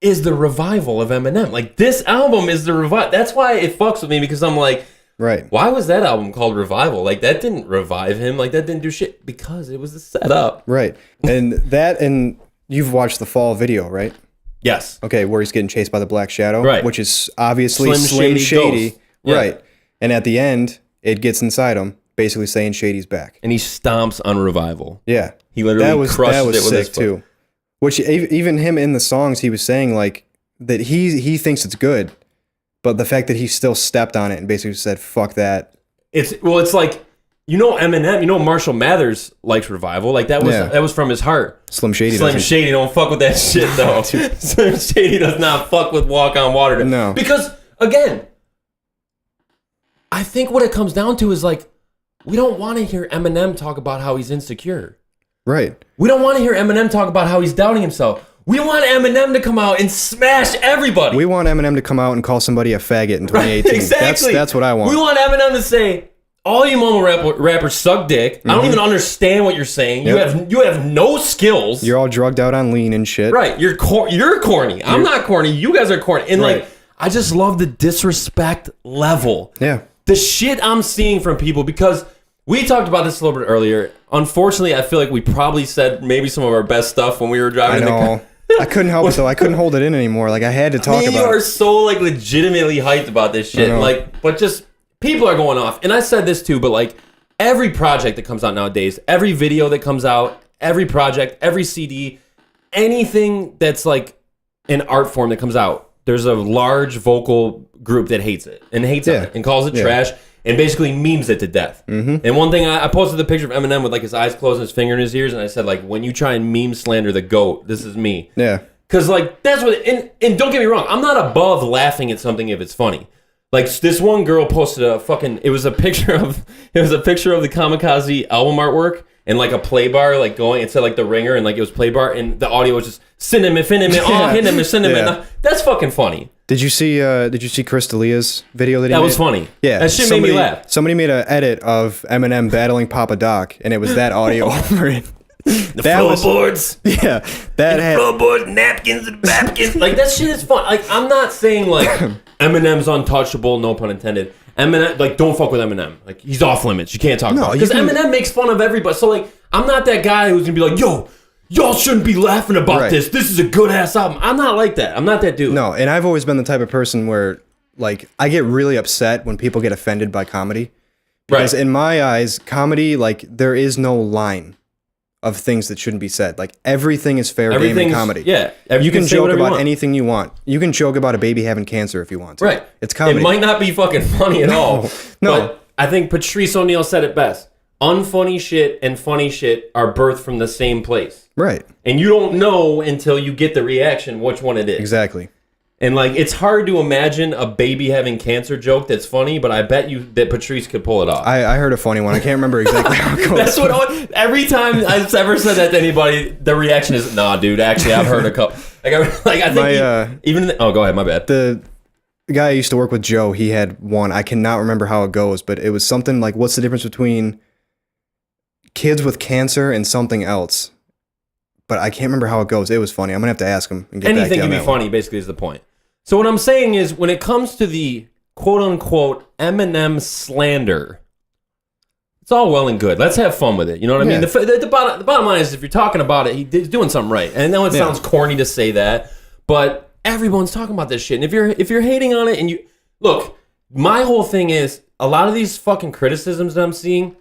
is the revival of Eminem. Like this album is the revival. That's why it fucks with me because I'm like, why was that album called Revival? Like that didn't revive him. Like that didn't do shit because it was a setup. Right. And you've watched the Fall video, right? Yes. Okay, where he's getting chased by the Black Shadow, which is obviously Slim Shady. Right. And at the end, it gets inside him, basically saying Shady's back. And he stomps on Revival. Yeah. He literally crushed it with his foot. Too. Which even him in the songs, he was saying like that he thinks it's good, but the fact that he still stepped on it and basically said, fuck that. It's like, Eminem, Marshall Mathers likes Revival. Like that was from his heart. Slim Shady don't fuck with that shit though. Slim Shady does not fuck with Walk on Water. No. Because again, I think what it comes down to is like we don't want to hear Eminem talk about how he's insecure. Right. We don't want to hear Eminem talk about how he's doubting himself. We want Eminem to come out and smash everybody. We want Eminem to come out and call somebody a faggot in 2018. Right, exactly. That's what I want. We want Eminem to say, all you mumble rappers suck dick. I don't even understand what you're saying. You have no skills. You're all drugged out on lean and shit. Right. You're corny. I'm not corny. You guys are corny. And like, I just love the disrespect level. Yeah. The shit I'm seeing from people, because we talked about this a little bit earlier. unfortunately, I feel like we probably said maybe some of our best stuff when we were driving in the car. I couldn't help it though. I couldn't hold it in anymore. Like I had to talk about it. You are so like legitimately hyped about this shit. Like, but just people are going off. And I said this too, but like every project that comes out nowadays, every video that comes out, every project, every CD, anything that's like an art form that comes out, there's a large vocal group that hates it and hates it and calls it trash and basically memes it to death. And one thing, I posted the picture of Eminem with like his eyes closed and his finger in his ears, and I said like, when you try and meme slander the GOAT, this is me. Yeah. Because like that's what, and don't get me wrong, I'm not above laughing at something if it's funny. Like this one girl posted it was a picture of the Kamikaze album artwork and like a play bar like going, it said like the ringer and like it was play bar and the audio was just cinnamon, cinnamon. That's fucking funny. Did you see Chris D'Elia's video that he made? That was funny. Yeah. That shit made me laugh. Somebody made an edit of Eminem battling Papa Doc, and it was that audio over it. The floorboards. Yeah. Floorboards, napkins, and napkins. Like, that shit is fun. Like, I'm not saying, like, Eminem's untouchable, no pun intended. Eminem, like, don't fuck with Eminem. Like, he's off limits. You can't talk about it. Because Eminem makes fun of everybody. So, like, I'm not that guy who's going to be like, yo, y'all shouldn't be laughing about this. This is a good-ass album. I'm not like that. I'm not that dude. No, and I've always been the type of person where, like, I get really upset when people get offended by comedy. Because in my eyes, comedy, like, there is no line of things that shouldn't be said. Like, everything is fair game in comedy. Yeah. You can joke about anything you want. You can joke about a baby having cancer if you want to. Right. It's comedy. It might not be fucking funny at all. No. But I think Patrice O'Neal said it best. Unfunny shit and funny shit are birthed from the same place. Right. And you don't know until you get the reaction which one it is. Exactly. And like, it's hard to imagine a baby having cancer joke that's funny, but I bet you that Patrice could pull it off. I heard a funny one. I can't remember exactly how it goes. That's what every time I've ever said that to anybody, the reaction is, nah, dude, actually, I've heard a couple. I think go ahead, my bad. The guy I used to work with, Joe, he had one. I cannot remember how it goes, but it was something like, what's the difference between kids with cancer and something else? But I can't remember how it goes. It was funny. I'm going to have to ask him and get back to you. Anything can be funny, basically, is the point. So what I'm saying is, when it comes to the quote-unquote Eminem slander, it's all well and good. Let's have fun with it. You know what I mean? The bottom line is, if you're talking about it, he's doing something right. And I know it sounds corny to say that, but everyone's talking about this shit. And if you're hating on it, and you... Look, my whole thing is, a lot of these fucking criticisms that I'm seeing,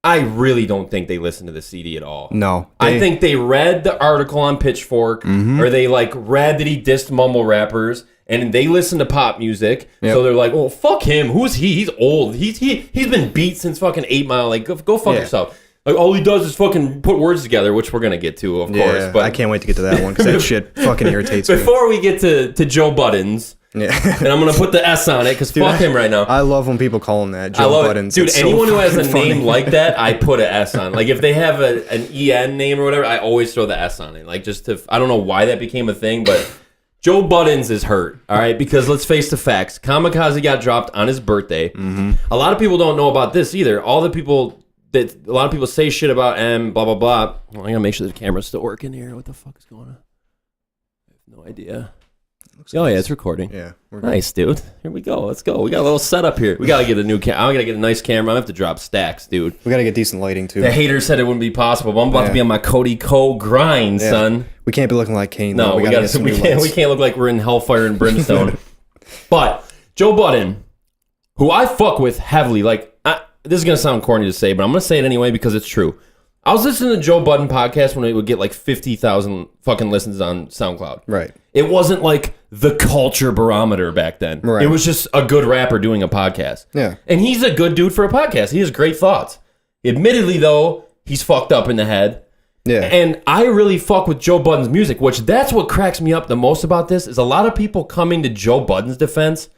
I really don't think they listen to the CD at all. No. I think they read the article on Pitchfork, or they like read that he dissed mumble rappers, and they listen to pop music. So they're like, "Oh, fuck him. Who's he? He's old. He's been beat since fucking 8 Mile. Like, go fuck yourself." Like, all he does is fucking put words together, which we're gonna get to, of course. But I can't wait to get to that one because that shit fucking irritates me. Before we get to Joe Buttons. Yeah. And I'm going to put the S on it because fuck him right now. I love when people call him that, Joe Buttons. Dude, anyone who has a name like that, I put an S on. Like, if they have an EN name or whatever, I always throw the S on it. Like, just to, I don't know why that became a thing, but Joe Buttons is hurt, all right? Because let's face the facts. Kamikaze got dropped on his birthday. A lot of people don't know about this either. A lot of people say shit about M, blah, blah, blah. Well, I got to make sure the camera's still working here. What the fuck is going on? I have no idea. Yeah, it's recording. Yeah. Nice, dude. Here we go. Let's go. We got a little setup here. We got to get a new camera. I got to get a nice camera. I have to drop stacks, dude. We got to get decent lighting, too. The haters said it wouldn't be possible, but I'm about to be on my Cody grind, son. We can't be looking like Kane. No, we can't look like we're in hellfire and brimstone. But Joe Budden, who I fuck with heavily, like, this is going to sound corny to say, but I'm going to say it anyway because it's true. I was listening to Joe Budden podcast when it would get like 50,000 fucking listens on SoundCloud. Right. It wasn't like the culture barometer back then. Right. It was just a good rapper doing a podcast. Yeah. And he's a good dude for a podcast. He has great thoughts. Admittedly, though, he's fucked up in the head. Yeah. And I really fuck with Joe Budden's music, which that's what cracks me up the most about this, is a lot of people coming to Joe Budden's defense.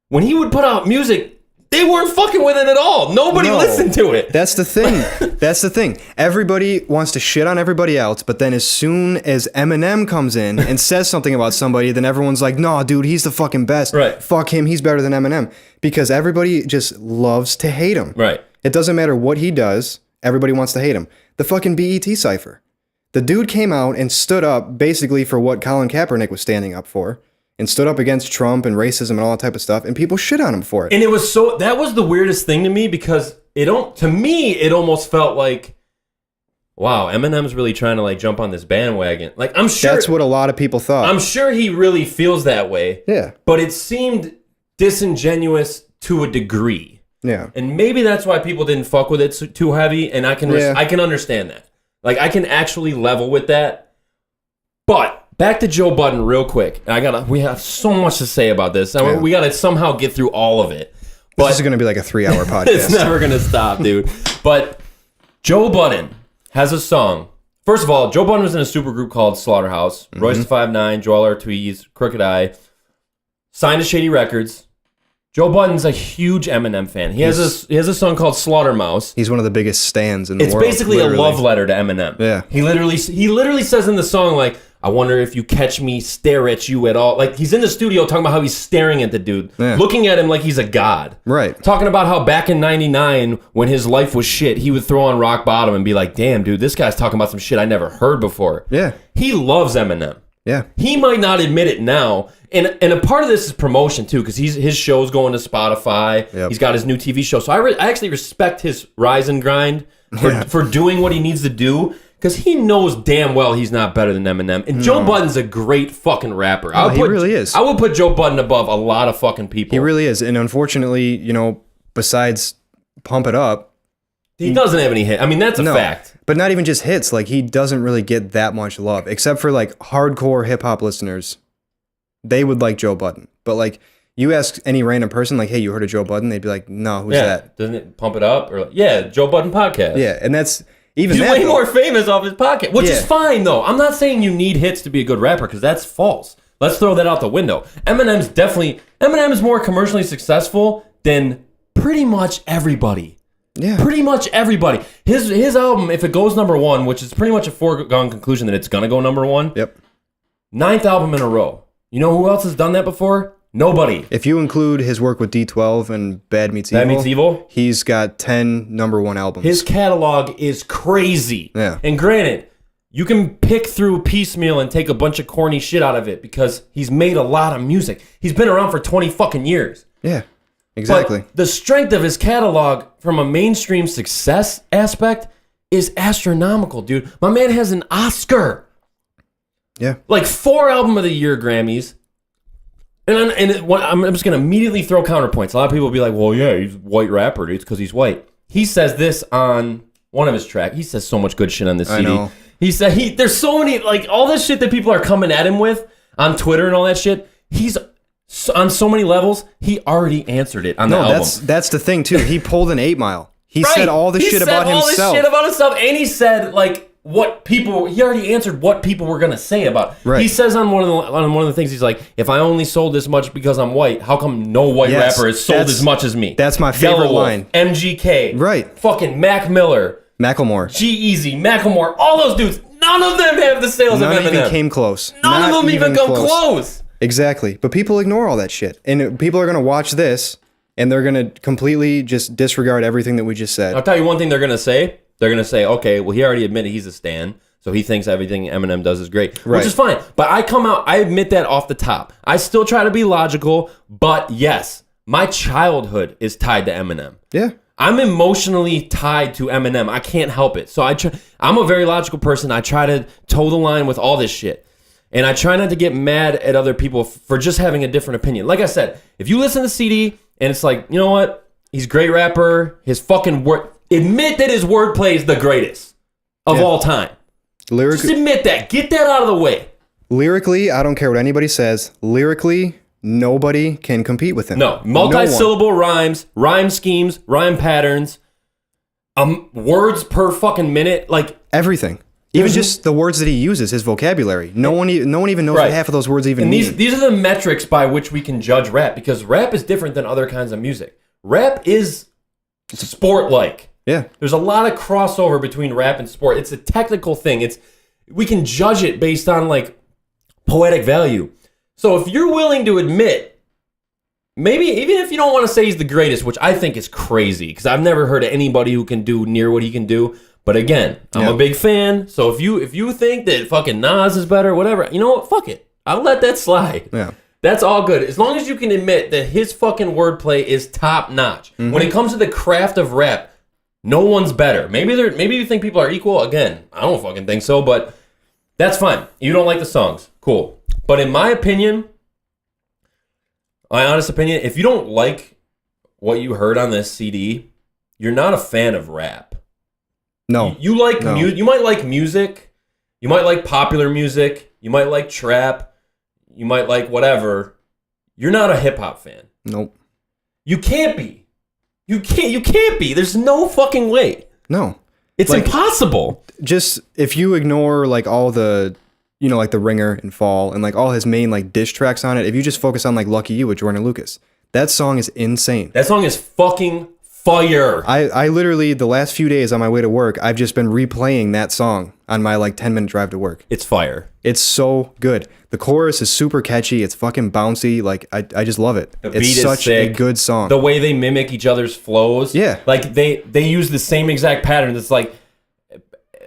When he would put out music, they weren't fucking with it at all. Nobody listened to it. That's the thing. That's the thing. Everybody wants to shit on everybody else, but then as soon as Eminem comes in and says something about somebody, then everyone's like, "No, dude, he's the fucking best. Right. Fuck him. He's better than Eminem." Because everybody just loves to hate him. Right. It doesn't matter what he does. Everybody wants to hate him. The fucking BET cypher. The dude came out and stood up basically for what Colin Kaepernick was standing up for. And stood up against Trump and racism and all that type of stuff, and people shit on him for it. And that was the weirdest thing to me because to me, it almost felt like wow, Eminem's really trying to like jump on this bandwagon. Like, I'm sure That's what a lot of people thought. I'm sure he really feels that way. Yeah. But it seemed disingenuous to a degree. Yeah. And maybe that's why people didn't fuck with it too heavy, and I can understand that. Like, I can actually level with that. But back to Joe Budden real quick. We have so much to say about this. We got to somehow get through all of it. But this is going to be like a 3-hour podcast. It's never going to stop, dude. But Joe Budden has a song. First of all, Joe Budden was in a supergroup called Slaughterhouse. Royce the 5'9", Joel Ortiz, Crooked Eye. Signed to Shady Records. Joe Budden's a huge Eminem fan. He has a song called Slaughtermouse. He's one of the biggest stands in the world. It's basically a love letter to Eminem. Yeah. He literally says in the song, like, I wonder if you catch me stare at you at all. Like, he's in the studio talking about how he's staring at the dude, looking at him like he's a god. Right. Talking about how back in 99, when his life was shit, he would throw on Rock Bottom and be like, damn, dude, this guy's talking about some shit I never heard before. Yeah. He loves Eminem. Yeah. He might not admit it now. And a part of this is promotion, too, because his show's going to Spotify. Yep. He's got his new TV show. So I actually respect his rise and grind for doing what he needs to do, because he knows damn well he's not better than Eminem. And Joe Budden's a great fucking rapper. He really is. I would put Joe Budden above a lot of fucking people. He really is. And unfortunately, besides Pump It Up, he doesn't have any hit. I mean, that's a fact. But not even just hits. Like, he doesn't really get that much love, except for like hardcore hip hop listeners. They would like Joe Budden. But like, you ask any random person, like, hey, you heard of Joe Budden? They'd be like, no, who's that? Doesn't it Pump It Up? Or like, Joe Budden podcast. Yeah, and that's even he's way more famous off his podcast, which is fine though. I'm not saying you need hits to be a good rapper, because that's false. Let's throw that out the window. Eminem is more commercially successful than pretty much everybody. Yeah. Pretty much everybody. His album, if it goes number one, which is pretty much a foregone conclusion that it's gonna go number one. Yep. 9th album in a row. You know who else has done that before? Nobody. If you include his work with D12 and Bad Meets Evil, he's got 10 number one albums. His catalog is crazy. Yeah. And granted, you can pick through piecemeal and take a bunch of corny shit out of it, because he's made a lot of music. He's been around for 20 fucking years. Yeah, exactly. But the strength of his catalog from a mainstream success aspect is astronomical, dude. My man has an Oscar. Yeah. Like 4 Album of the Year Grammys. And I'm just going to immediately throw counterpoints. A lot of people will be like, well, yeah, he's a white rapper, dude. It's because he's white. He says this on one of his tracks. He says so much good shit on this CD. I know. He said there's so many, like, all this shit that people are coming at him with on Twitter and all that shit. He's on so many levels. He already answered it on the album. That's the thing too. He pulled an 8 Mile. He said all this shit about himself. He said all this shit about himself, and he said like he already answered what people were gonna say about it. Right. He says on one of the things, he's like, if I only sold this much because I'm white, how come no white rapper has sold as much as me? That's my favorite line. MGK, right? Fucking Mac Miller, Macklemore, G-Eazy, Macklemore, all those dudes. None of them have the sales of Eminem. None even came close. None of them even come close. Exactly. But people ignore all that shit, and people are gonna watch this, and they're gonna completely just disregard everything that we just said. I'll tell you one thing they're gonna say. They're going to say, okay, well, he already admitted he's a stan, so he thinks everything Eminem does is great, which is fine. But I admit that off the top. I still try to be logical, but yes, my childhood is tied to Eminem. Yeah. I'm emotionally tied to Eminem. I can't help it. So I'm a very logical person. I try to toe the line with all this shit. And I try not to get mad at other people for just having a different opinion. Like I said, if you listen to the CD and it's like, you know what? He's a great rapper. His fucking word... Admit that his wordplay is the greatest of all time. Just admit that. Get that out of the way. Lyrically, I don't care what anybody says. Lyrically, nobody can compete with him. No. Multi-syllable rhymes, rhyme schemes, rhyme patterns, words per fucking minute, like... Everything. Even just the words that he uses, his vocabulary. No one even knows what half of those words even mean. These are the metrics by which we can judge rap, because rap is different than other kinds of music. Rap is sport-like. Yeah. There's a lot of crossover between rap and sport. It's a technical thing. We can judge it based on like poetic value. So if you're willing to admit, maybe even if you don't want to say he's the greatest, which I think is crazy, because I've never heard of anybody who can do near what he can do. But again, I'm a big fan. So if you think that fucking Nas is better, whatever, you know what? Fuck it. I'll let that slide. Yeah. That's all good. As long as you can admit that his fucking wordplay is top notch. Mm-hmm. When it comes to the craft of rap, No one's better. Maybe you think people are equal. Again, I don't fucking think so, but that's fine. You don't like the songs. Cool. But in my opinion, my honest opinion, if you don't like what you heard on this CD, you're not a fan of rap. No. You like you might like music. You might like popular music. You might like trap. You might like whatever. You're not a hip hop fan. Nope. You can't be. You can't be. There's no fucking way. No. It's like, impossible. Just if you ignore like all the, you know, like The Ringer and Fall and like all his main like diss tracks on it, if you just focus on like Lucky You with Jordan Lucas, that song is insane. That song is fucking fire. I literally, the last few days on my way to work, I've just been replaying that song on my like 10-minute drive to work. It's fire. It's so good. The chorus is super catchy. It's fucking bouncy. Like I just love it. The beat it's is such sick. a good song. The way they mimic each other's flows. Yeah. Like they use the same exact pattern. It's like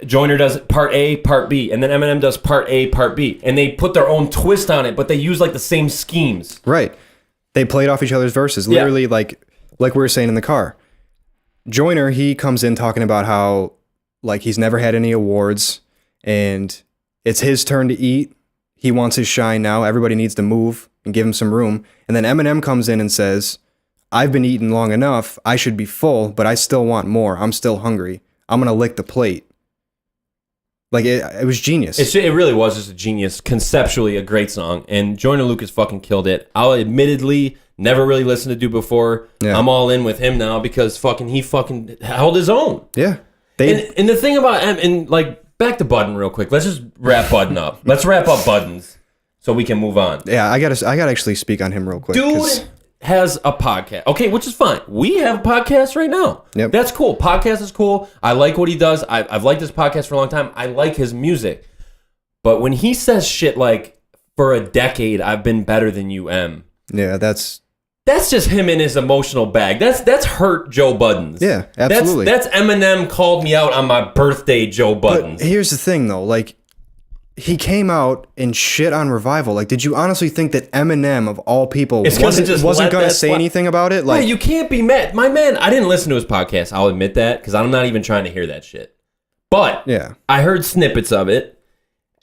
Joyner does part A, part B, and then Eminem does part A, part B. And they put their own twist on it, but they use like the same schemes. Right. They played off each other's verses. Literally like we were saying in the car. Joyner, he comes in talking about how like he's never had any awards and it's his turn to eat. He wants his shine now. Everybody needs to move and give him some room. And then Eminem comes in and says, I've been eating long enough. I should be full, but I still want more. I'm still hungry. I'm going to lick the plate. Like, it was genius. It really was just a genius. Conceptually, a great song. And Joyner Lucas fucking killed it. I'll admittedly never really listened to Dude before. Yeah. I'm all in with him now because he fucking held his own. Yeah. And the thing about and like, back to Budden real quick. Let's just wrap Budden up. Let's wrap up Buddens so we can move on. Yeah, I gotta actually speak on him real quick. Dude has a podcast. Okay, which is fine. We have a podcast right now. Yep. That's cool. Podcast is cool. I like what he does. I've liked this podcast for a long time. I like his music. But when he says shit like, for a decade, I've been better than you, M. Yeah, that's just him in his emotional bag. That's hurt Joe Buddens. Yeah, absolutely. That's Eminem called me out on my birthday, Joe Buddens. But here's the thing, though. Like, he came out and shit on Revival. Like, did you honestly think that Eminem, of all people, wasn't going to say anything about it? Like, yeah, you can't be mad. My man, I didn't listen to his podcast. I'll admit that, because I'm not even trying to hear that shit. But yeah, I heard snippets of it.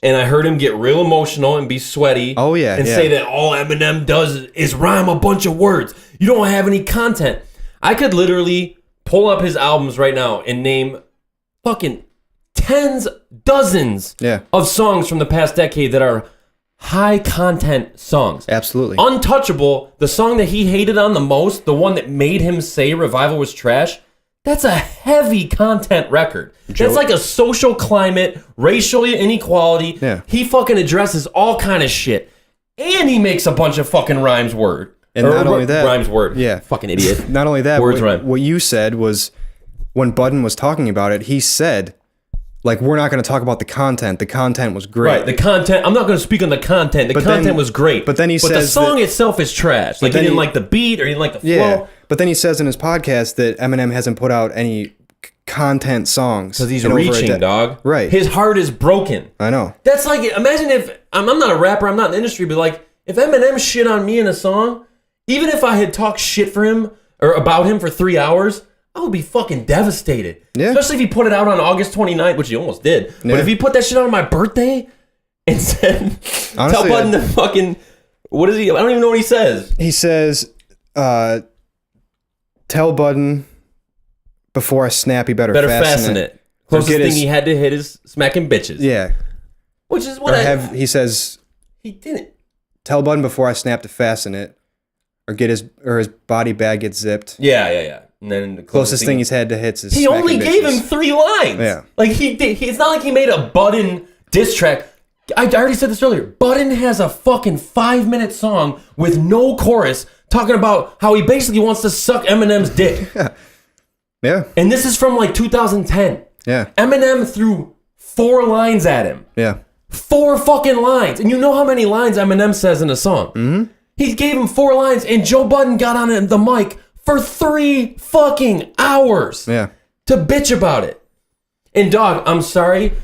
And I heard him get real emotional and be sweaty. Oh, yeah. And say that all Eminem does is rhyme a bunch of words. You don't have any content. I could literally pull up his albums right now and name fucking dozens of songs from the past decade that are high content songs. Absolutely. Untouchable, the song that he hated on the most, the one that made him say Revival was trash, that's a heavy content record. That's like a social climate, racial inequality. Yeah. He fucking addresses all kind of shit. And he makes a bunch of fucking rhymes word. And not only that. Rhymes word. Yeah. Fucking idiot. Not only that. Words rhyme. What you said was, when Budden was talking about it, he said, like, we're not going to talk about the content. The content was great. Right, the content. I'm not going to speak on the content. The content was great. But then he says the song itself is trash. Like, he didn't like the beat or he didn't like the flow. Yeah, but then he says in his podcast that Eminem hasn't put out any content songs. Because he's reaching, dog. Right. His heart is broken. I know. That's like, imagine if, I'm not a rapper, I'm not in the industry, but like, if Eminem shit on me in a song, even if I had talked shit for him or about him for 3 hours, I would be fucking devastated. Yeah. Especially if he put it out on August 29th, which he almost did. Yeah. But if he put that shit out on my birthday and said, honestly, tell Budden to fucking, what is he? I don't even know what he says. He says, tell Budden before I snap, he better fasten it. Closest thing he had to hit is smacking bitches. Yeah. Which is what he says, he didn't. Tell Budden before I snap to fasten it, or his body bag gets zipped. Yeah. And then the closest thing he's had to hits is he only gave him 3 lines. Yeah. Like it's not like he made a Budden diss track. I already said this earlier. Budden has a fucking 5-minute song with no chorus talking about how he basically wants to suck Eminem's dick. Yeah. And this is from like 2010. Yeah. Eminem threw 4 lines at him. Yeah. 4 fucking lines. And you know how many lines Eminem says in a song. Mm-hmm. He gave him 4 lines and Joe Budden got on the mic for 3 fucking hours to bitch about it. And dog, I'm sorry.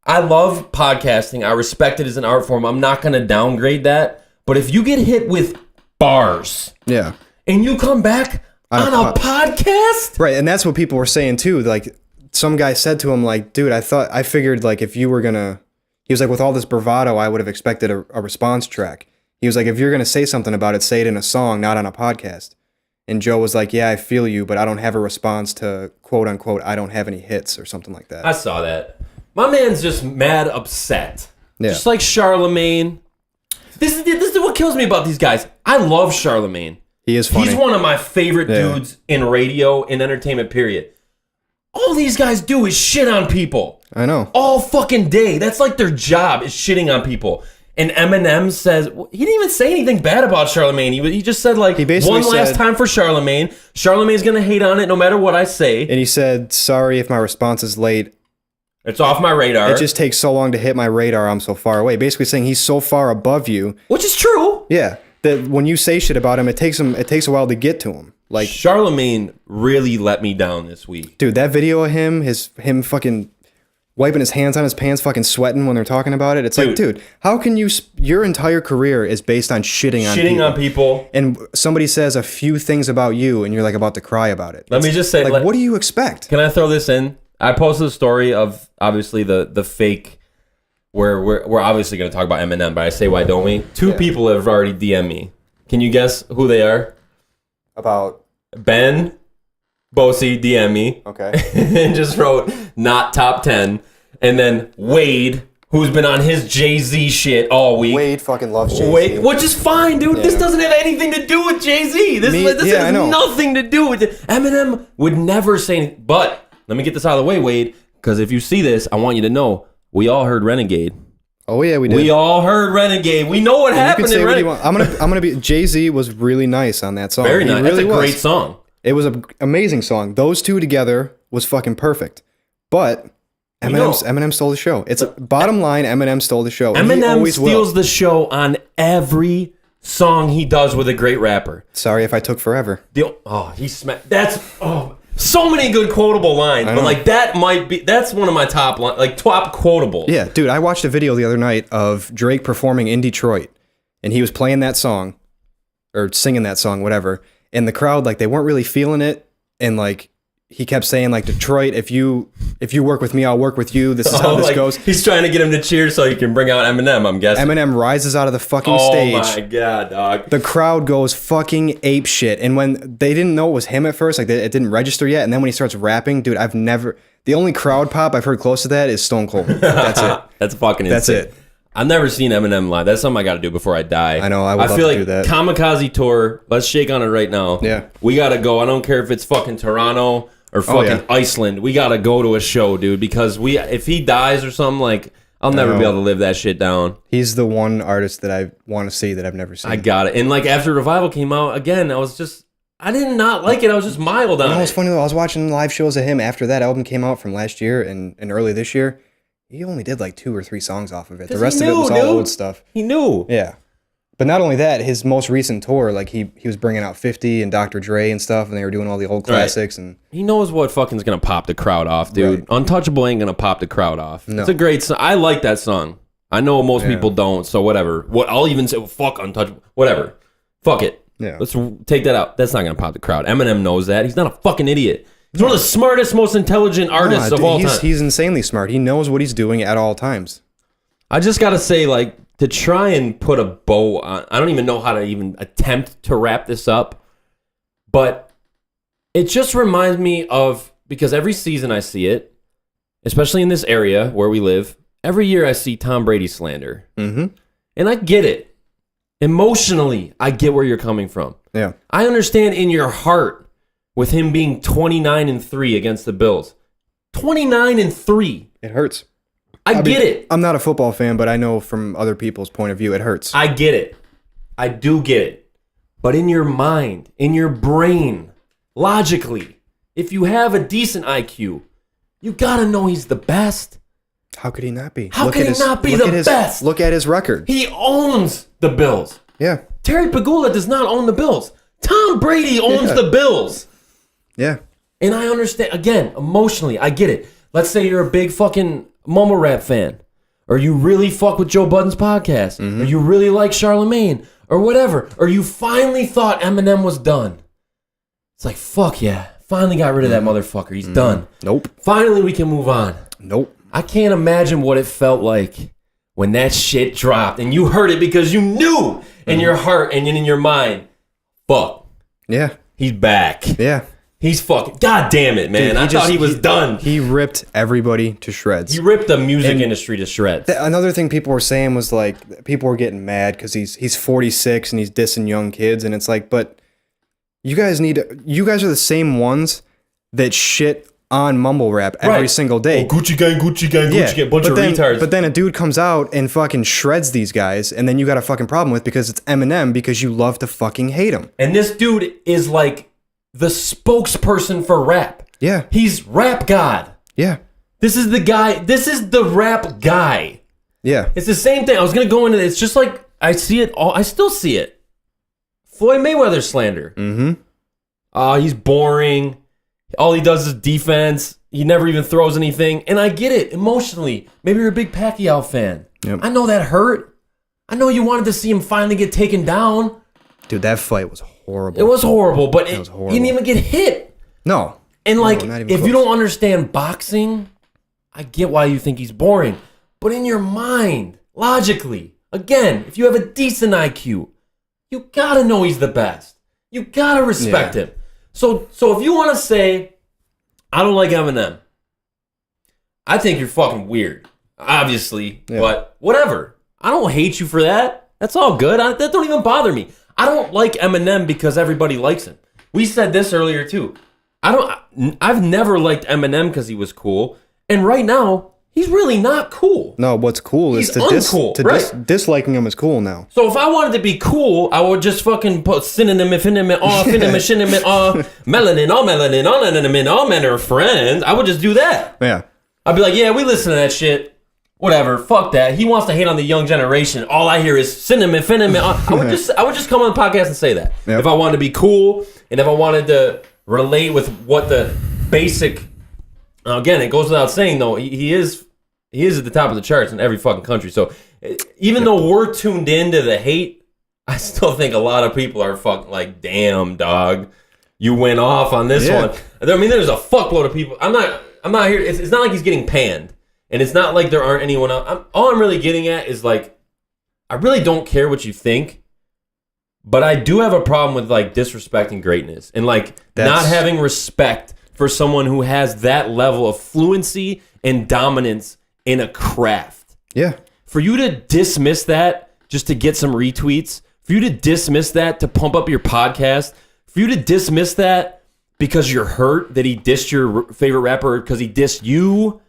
I love podcasting. I respect it as an art form. I'm not going to downgrade that. But if you get hit with bars and you come back On a podcast? Right, and that's what people were saying too. Like, some guy said to him, like, dude, I figured, like, if you were gonna, he was like, with all this bravado, I would have expected a response track. He was like, if you're gonna say something about it, say it in a song, not on a podcast. And Joe was like, yeah, I feel you, but I don't have a response to, quote unquote, I don't have any hits or something like that. I saw that. My man's just mad upset. Yeah. Just like Charlemagne. This is what kills me about these guys. I love Charlemagne. He is funny. He's one of my favorite dudes in radio and entertainment, period. All these guys do is shit on people. I know. All fucking day. That's like their job, is shitting on people. And Eminem says, he didn't even say anything bad about Charlemagne. He just said, like, one last time for Charlemagne. Charlemagne's going to hate on it no matter what I say. And he said, sorry if my response is late. It's off my radar. It just takes so long to hit my radar. I'm so far away. Basically saying he's so far above you. Which is true. Yeah. That when you say shit about him, it takes a while to get to him. Like, Charlemagne really let me down this week. Dude, that video of him fucking wiping his hands on his pants, fucking sweating when they're talking about it. It's like, dude, how can your entire career is based on shitting on people. And somebody says a few things about you and you're like about to cry about it. Let me just say, like, what do you expect? Can I throw this in? I posted a story of obviously the fake, where we're obviously going to talk about Eminem, but I say, why don't we? Two people have already DM'd me. Can you guess who they are? About Ben Bosey DM me. Okay. And just wrote not top 10. And then Wade, who's been on his Jay-Z shit all week. Wade fucking loves Jay-Z. Wade, which is fine, dude. Yeah. This doesn't have anything to do with Jay-Z. This has nothing to do with it. Eminem would never say anything. But let me get this out of the way, Wade, because if you see this, I want you to know we all heard Renegade. Oh yeah, we did. We all heard Renegade. We know what happened in Renegade. I'm gonna be. Jay-Z was really nice on that song. Very nice. That's a great song. It was an amazing song. Those two together was fucking perfect. But Eminem stole the show. It's bottom line. Eminem stole the show. Eminem steals the show on every song he does with a great rapper. Sorry if I took forever. He smacked. So many good quotable lines, but like that's one of my top quotables. Yeah, dude, I watched a video the other night of Drake performing in Detroit, and he was playing that song, or singing that song, whatever, and the crowd, like, they weren't really feeling it, and like, he kept saying, like, Detroit, if you work with me, I'll work with you. This is how this goes. He's trying to get him to cheer so he can bring out Eminem, I'm guessing. Eminem rises out of the fucking stage. Oh my God, dog. The crowd goes fucking ape shit. And when they didn't know it was him at first, like, it didn't register yet. And then when he starts rapping, dude, the only crowd pop I've heard close to that is Stone Cold. That's it. That's fucking insane. That's it. I've never seen Eminem live. That's something I got to do before I die. I know. I would love to do that. Kamikaze tour. Let's shake on it right now. Yeah. We got to go. I don't care if it's fucking Toronto or fucking Iceland. We gotta go to a show, dude, because if he dies or something, like, I'll never be able to live that shit down. He's the one artist that I want to see that I've never seen. I got it. And like, after Revival came out, again, I did not like it. I was just mild on it. It's funny though, I was watching live shows of him after that album came out from last year and early this year. He only did like 2 or 3 songs off of it. The rest of it was all old stuff. He knew. Yeah. But not only that, his most recent tour, like, he was bringing out 50 and Dr. Dre and stuff, and they were doing all the old classics. Right. And he knows what fucking's gonna pop the crowd off, dude. Right. Untouchable ain't gonna pop the crowd off. No. It's a great song. I like that song. I know most people don't, so whatever. I'll even say, fuck Untouchable. Whatever. Fuck it. Yeah. Let's take that out. That's not gonna pop the crowd. Eminem knows that. He's not a fucking idiot. He's one of the smartest, most intelligent artists of all time. He's insanely smart. He knows what he's doing at all times. I just gotta say, like, to try and put a bow on, I don't even know how to even attempt to wrap this up, but it just reminds me of, because every season I see it, especially in this area where we live, every year I see Tom Brady slander. Mm-hmm. And I get it. Emotionally, I get where you're coming from. Yeah. I understand in your heart with him being 29-3 against the Bills. 29-3. It hurts. I get it. I'm not a football fan, but I know from other people's point of view, it hurts. I get it. I do get it. But in your mind, in your brain, logically, if you have a decent IQ, you gotta know he's the best. How could he not be? How could he not be the best? Look at his record. He owns the Bills. Yeah. Terry Pegula does not own the Bills. Tom Brady owns the Bills. Yeah. And I understand, again, emotionally, I get it. Let's say you're a big fucking mumble rap fan, or you really fuck with Joe Budden's podcast, or you really like Charlemagne, or whatever, or you finally thought Eminem was done. It's like, fuck yeah. Finally got rid of that motherfucker. He's done. Nope. Finally, we can move on. Nope. I can't imagine what it felt like when that shit dropped and you heard it because you knew in your heart and in your mind, fuck. Yeah. He's back. Yeah. He's fucking... God damn it, man. Dude, I thought he was done. He ripped everybody to shreds. He ripped the music industry to shreds. Another thing people were saying was like, people were getting mad because he's 46 and he's dissing young kids. And it's like, but you guys are the same ones that shit on mumble rap every single day. Oh, Gucci gang, Gucci gang, Gucci gang. Bunch of retards. But then a dude comes out and fucking shreds these guys. And then you got a fucking problem with because it's Eminem because you love to fucking hate him. And this dude is like the spokesperson for rap. Yeah. He's rap god. Yeah. This is the guy. This is the rap guy. Yeah. It's the same thing. I was going to go into this. It's just like, I see it all. I still see it. Floyd Mayweather slander. Mm-hmm. He's boring. All he does is defense. He never even throws anything. And I get it emotionally. Maybe you're a big Pacquiao fan. Yep. I know that hurt. I know you wanted to see him finally get taken down. Dude, that fight was horrible. It was horrible, but was horrible. he didn't even get hit. No. And like, not even if close. you don't understand boxing, I get why you think he's boring. But in your mind, logically, again, if you have a decent IQ, you gotta know he's the best. You gotta respect him. So if you want to say, I don't like Eminem, I think you're fucking weird, obviously, but whatever. I don't hate you for that. That's all good. That don't even bother me. I don't like Eminem because everybody likes him. We said this earlier too. I've never liked Eminem because he was cool, and right now he's really not cool. No, what's cool is disliking him is cool now. So if I wanted to be cool, I would just fucking put synonym, melanin, all melanin, all men are friends. I would just do that. Yeah. I'd be like, yeah, we listen to that shit. Whatever, fuck that. He wants to hate on the young generation. All I hear is cinnamon. I would just come on the podcast and say that. Yep. If I wanted to be cool and if I wanted to relate with what the basic. Again, it goes without saying though, he is at the top of the charts in every fucking country. So even though we're tuned into the hate, I still think a lot of people are fucking like, damn dog, you went off on this one. I mean, there's a fuckload of people. I'm not here. It's not like he's getting panned. And it's not like there aren't anyone else. All I'm really getting at is like, I really don't care what you think, but I do have a problem with like disrespecting greatness and like not having respect for someone who has that level of fluency and dominance in a craft. Yeah. For you to dismiss that just to get some retweets, for you to dismiss that to pump up your podcast, for you to dismiss that because you're hurt that he dissed your favorite rapper because he dissed you.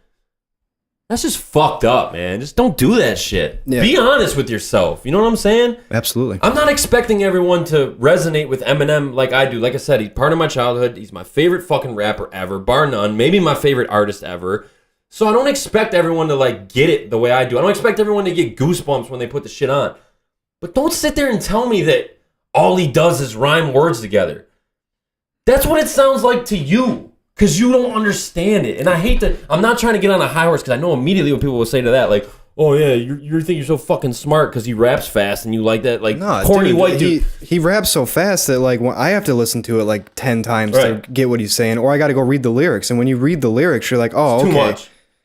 That's just fucked up, man. Just don't do that shit. Yeah. Be honest with yourself. You know what I'm saying? Absolutely. I'm not expecting everyone to resonate with Eminem like I do. Like I said, he's part of my childhood. He's my favorite fucking rapper ever, bar none. Maybe my favorite artist ever. So I don't expect everyone to like get it the way I do. I don't expect everyone to get goosebumps when they put the shit on. But don't sit there and tell me that all he does is rhyme words together. That's what it sounds like to you. Because you don't understand it. And I hate to... I'm not trying to get on a high horse because I know immediately what people will say to that. Like, oh yeah, you think you're so fucking smart because he raps fast and you like that like corny white dude. He raps so fast that like I have to listen to it like 10 times to get what he's saying. Or I got to go read the lyrics. And when you read the lyrics, you're like, oh, okay.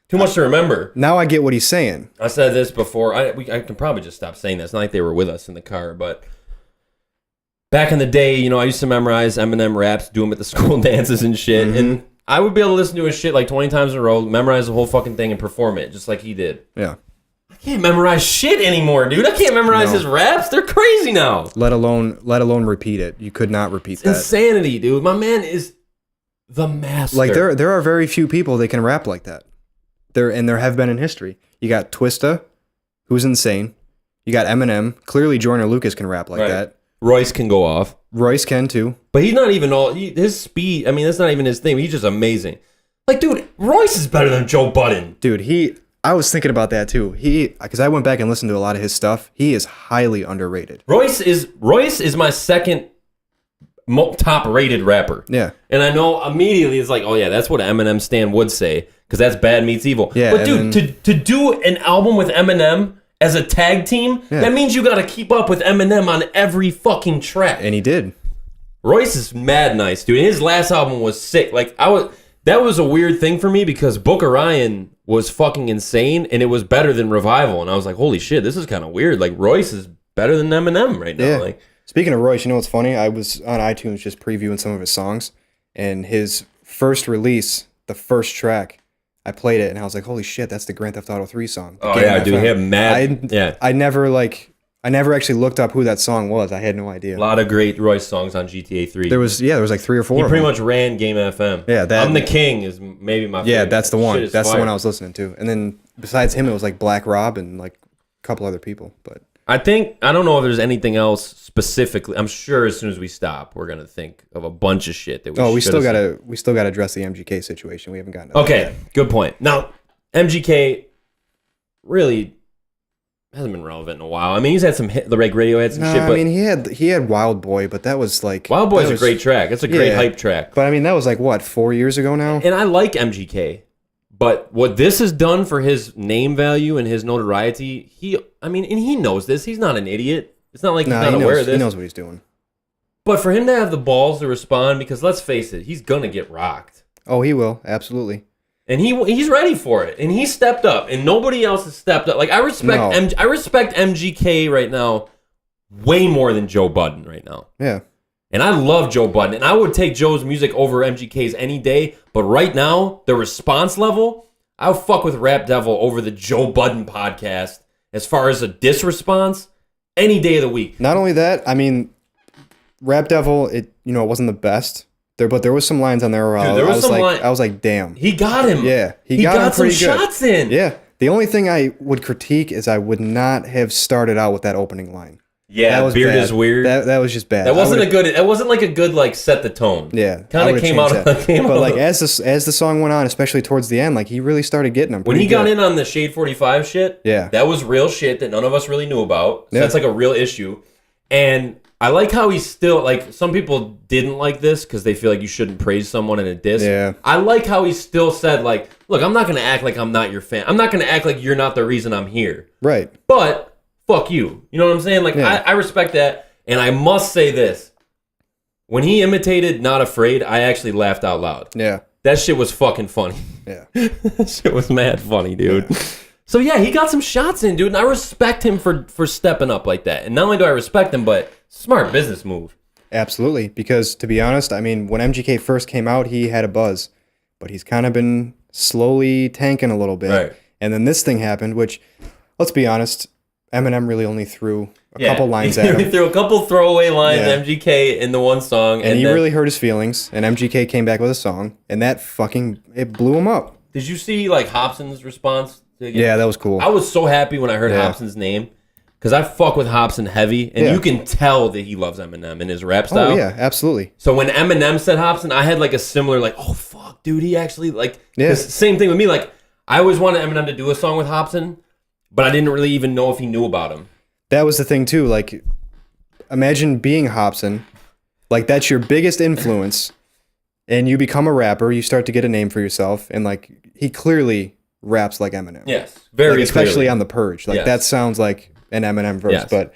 Too much to remember. Now I get what he's saying. I said this before. I can probably just stop saying that. It's not like they were with us in the car, but... Back in the day, you know, I used to memorize Eminem raps, do them at the school dances and shit, and I would be able to listen to his shit like 20 times in a row, memorize the whole fucking thing, and perform it just like he did. Yeah. I can't memorize shit anymore, dude. I can't memorize his raps. They're crazy now. Let alone repeat it. You could not repeat that. Insanity, dude. My man is the master. Like there are very few people that can rap like that. There have been in history. You got Twista, who's insane. You got Eminem. Clearly, Joyner Lucas can rap like that. Royce can go off. Royce can too. But he's not even his speed, I mean, that's not even his thing. He's just amazing. Like, dude, Royce is better than Joe Budden. Dude, I was thinking about that too. Because I went back and listened to a lot of his stuff. He is highly underrated. Royce is my second top rated rapper. Yeah. And I know immediately it's like, oh yeah, that's what Eminem stan would say. Because that's Bad Meets Evil. Yeah, but dude, to do an album with Eminem as a tag team, that means you got to keep up with Eminem on every fucking track. And he did. Royce is mad nice, dude. His last album was sick. Like that was a weird thing for me because Book of Ryan was fucking insane, and it was better than Revival. And I was like, holy shit, this is kind of weird. Like Royce is better than Eminem right now. Yeah. Like, speaking of Royce, you know what's funny? I was on iTunes just previewing some of his songs, and his first release, the first track, I played it, and I was like, holy shit, that's the Grand Theft Auto 3 song. oh yeah, dude, he had mad. I never actually looked up who that song was. I had no idea. A lot of great Royce songs on GTA 3. There was like 3 or 4. He pretty much ran Game FM. Yeah, I'm the King is maybe my favorite. Yeah, that's the one. That's fire. the one I was listening to. And then besides him, it was like Black Rob and like a couple other people. But I don't know if there's anything else specifically. I'm sure as soon as we stop, we're gonna think of a bunch of shit that we. we still gotta address the MGK situation. We haven't gotten to Okay, that yet. good point. Now, MGK really hasn't been relevant in a while. I mean, he's had some hit, the radio had some shit. But I mean, he had Wild Boy, but that was like Wild Boy's a great track. It's a great hype track. But I mean, that was like what 4 years ago now. And I like MGK, but what this has done for his name value and his notoriety, he knows this. He's not an idiot. It's not like he's not aware of this. He knows what he's doing. But for him to have the balls to respond, because let's face it, he's gonna get rocked. Oh, he will, absolutely. And he's ready for it, and he stepped up, and nobody else has stepped up. Like I respect MGK right now way more than Joe Budden right now. Yeah, and I love Joe Budden, and I would take Joe's music over MGK's any day. But right now, the response level, I'll fuck with Rap Devil over the Joe Budden podcast as far as a diss response any day of the week. Not only that, I mean, Rap Devil, it wasn't the best. But there was some lines on there where I was like, damn. He got him. Yeah. He got him pretty some good. shots in. Yeah. The only thing I would critique is I would not have started out with that opening line. Yeah, that was beard bad. is weird. That was just bad. That wasn't like a good set the tone. Yeah. Kind of came out. But like as the song went on, especially towards the end, like he really started getting them. When he got in on the Shade 45 shit, yeah, that was real shit that none of us really knew about. So that's like a real issue. And I like how he's still, like, some people didn't like this because they feel like you shouldn't praise someone in a diss. Yeah. I like how he still said, like, look, I'm not going to act like I'm not your fan. I'm not going to act like you're not the reason I'm here. Right. But, fuck you. You know what I'm saying? Like, yeah. I respect that. And I must say this. When he imitated Not Afraid, I actually laughed out loud. Yeah. That shit was fucking funny. Yeah. That shit was mad funny, dude. Yeah. So, yeah, he got some shots in, dude. And I respect him for stepping up like that. And not only do I respect him, but smart business move. Absolutely. Because, to be honest, I mean, when MGK first came out, he had a buzz. But he's kind of been slowly tanking a little bit. Right. And then this thing happened, which, let's be honest, Eminem really only threw a couple lines at him. He threw a couple throwaway lines, MGK, in the one song. And he really hurt his feelings. And MGK came back with a song. And that it blew him up. Did you see, like, Hobson's response? Yeah, that was cool. I was so happy when I heard Hobson's name. Because I fuck with Hobson heavy. And you can tell that he loves Eminem in his rap style. Oh, yeah, absolutely. So when Eminem said Hobson, I had, like, a similar, like, oh, fuck, dude, he actually, like... Yeah. Same thing with me. Like, I always wanted Eminem to do a song with Hobson, but I didn't really even know if he knew about him. That was the thing, too. Like, imagine being Hobson. Like, that's your biggest influence. And you become a rapper. You start to get a name for yourself. And, like, he clearly raps like Eminem. Yes, very like, especially clearly. On The Purge. Like, that sounds like an Eminem verse. Yes. But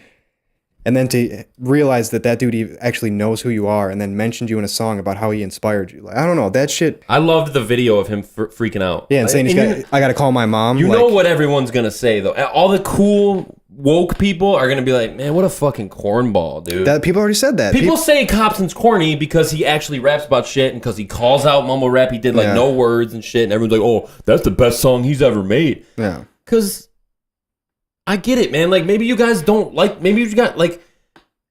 and then to realize that dude actually knows who you are and then mentioned you in a song about how he inspired you. Like, I don't know. That shit. I loved the video of him freaking out. Yeah, and saying I got to call my mom. You know what everyone's going to say, though. All the cool woke people are going to be like, man, what a fucking cornball, dude. People already said that. People say Hobson's corny because he actually raps about shit and because he calls out mumble rap. He did, like, no words and shit. And everyone's like, oh, that's the best song he's ever made. Yeah. Because I get it, man. Like, maybe you guys don't like, maybe you got, like,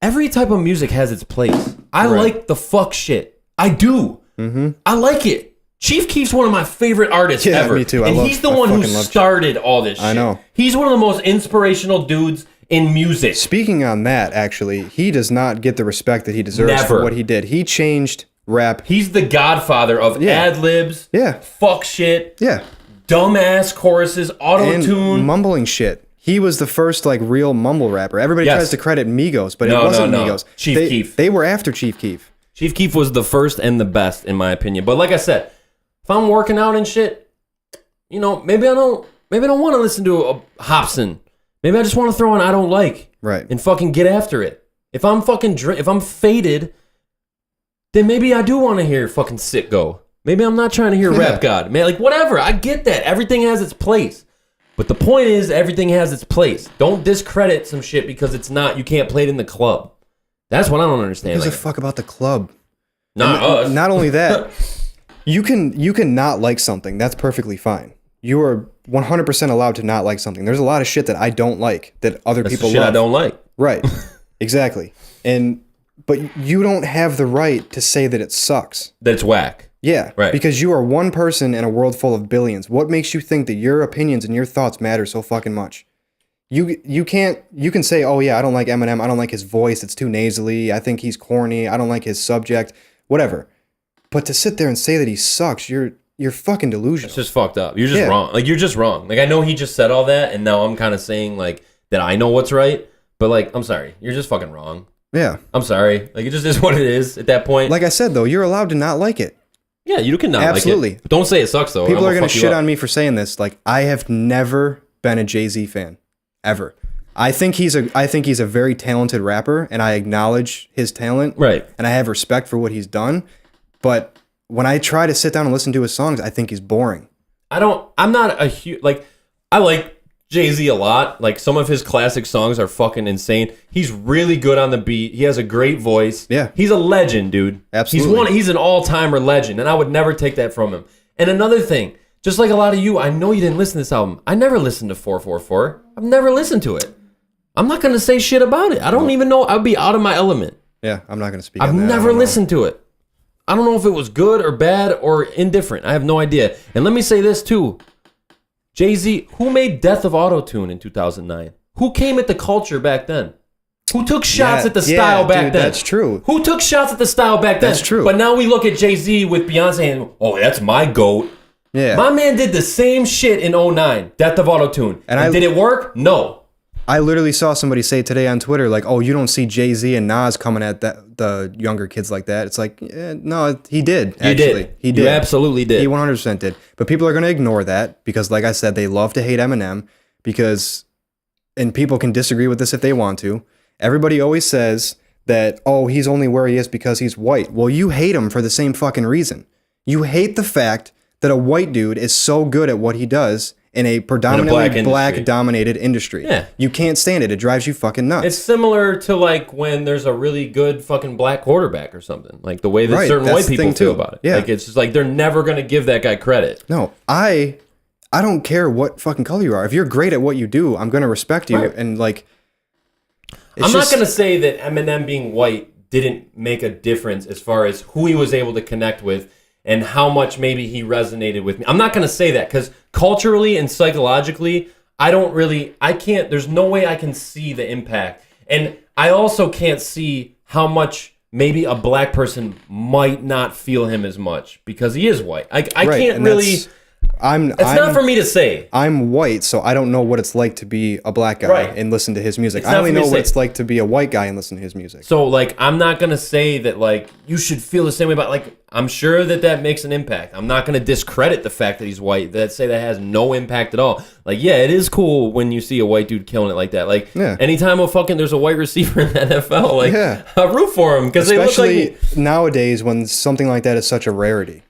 every type of music has its place. I like the fuck shit. I do. Mm-hmm. I like it. Chief Keef's one of my favorite artists ever. Me too. And he's the one who started all this shit. I know. He's one of the most inspirational dudes in music. Speaking on that, actually, he does not get the respect that he deserves for what he did. He changed rap. He's the godfather of ad-libs, fuck shit, dumbass choruses, auto-tune. And mumbling shit. He was the first, like, real mumble rapper. Everybody tries to credit Migos, but it wasn't Migos. Chief Keef. They were after Chief Keef. Chief Keef was the first and the best, in my opinion. But like I said, if I'm working out and shit, you know, maybe I don't want to listen to a Hobson. Maybe I just want to throw on I Don't Like. Right. And fucking get after it. If I'm faded, then maybe I do want to hear fucking Sicko. Maybe I'm not trying to hear Rap God. Man, like, whatever. I get that. Everything has its place. But the point is, everything has its place. Don't discredit some shit because it's not, you can't play it in the club. That's what I don't understand. Who gives a fuck about the club? Not us. Not only that, you can not like something. That's perfectly fine. You are 100% allowed to not like something. There's a lot of shit that I don't like that other people love. Shit I don't like. Right. Exactly. But you don't have the right to say that it sucks. That's whack. Yeah, right. Because you are one person in a world full of billions. What makes you think that your opinions and your thoughts matter so fucking much? You can say, oh yeah, I don't like Eminem. I don't like his voice. It's too nasally. I think he's corny. I don't like his subject. Whatever. But to sit there and say that he sucks, you're fucking delusional. It's just fucked up. You're just wrong. Like, you're just wrong. Like, I know he just said all that, and now I'm kind of saying, like, that I know what's right. But, like, I'm sorry. You're just fucking wrong. Yeah. I'm sorry. Like, it just is what it is at that point. Like I said, though, you're allowed to not like it. Yeah, you can not Absolutely. like it. But don't say it sucks, though. People are going to shit on me for saying this. Like, I have never been a Jay-Z fan. Ever. I think he's a very talented rapper, and I acknowledge his talent. Right. And I have respect for what he's done. But when I try to sit down and listen to his songs, I think he's boring. I'm not a huge, like, I like Jay-Z a lot. Like, some of his classic songs are fucking insane. He's really good on the beat. He has a great voice. Yeah. He's a legend, dude. Absolutely. He's an all-timer legend, and I would never take that from him. And another thing, just like a lot of you, I know you didn't listen to this album. I never listened to 444. I've never listened to it. I'm not going to say shit about it. I don't even know. I'd be out of my element. Yeah, I'm not going to speak I've on that. never listened to it. I don't know if it was good or bad or indifferent. I have no idea. And let me say this, too. Jay-Z, who made Death of Autotune in 2009? Who came at the culture back then? Who took shots at the style back then? That's true. Who took shots at the style back then? That's true. But now we look at Jay-Z with Beyonce and, oh, that's my GOAT. Yeah. My man did the same shit in 2009, Death of Autotune. And did it work? No. I literally saw somebody say today on Twitter, like, oh, you don't see Jay-Z and Nas coming at the younger kids like that. It's like, no, he did, actually. He did. You absolutely did. He 100% did. But people are going to ignore that because, like I said, they love to hate Eminem because, and people can disagree with this if they want to. Everybody always says that, oh, he's only where he is because he's white. Well, you hate him for the same fucking reason. You hate the fact that a white dude is so good at what he does in a predominantly black-dominated industry. Yeah. You can't stand it. It drives you fucking nuts. It's similar to, like, when there's a really good fucking black quarterback or something. Like, the way that certain white people feel about it. Yeah. Like, it's just like, they're never going to give that guy credit. No, I don't care what fucking color you are. If you're great at what you do, I'm going to respect you. Right. And, like... I'm not going to say that Eminem being white didn't make a difference as far as who he was able to connect with and how much maybe he resonated with me. I'm not going to say that because culturally and psychologically, there's no way I can see the impact. And I also can't see how much maybe a black person might not feel him as much because he is white. I can't really... It's not for me to say. I'm white, so I don't know what it's like to be a black guy and listen to his music. I only know what it's like to be a white guy and listen to his music. So, like, I'm not going to say that, like, you should feel the same way about, like, I'm sure that makes an impact. I'm not going to discredit the fact that he's white, that has no impact at all. Like, yeah, it is cool when you see a white dude killing it like that. Like, anytime there's a white receiver in the NFL, like, I root for him because they look like... Especially nowadays when something like that is such a rarity.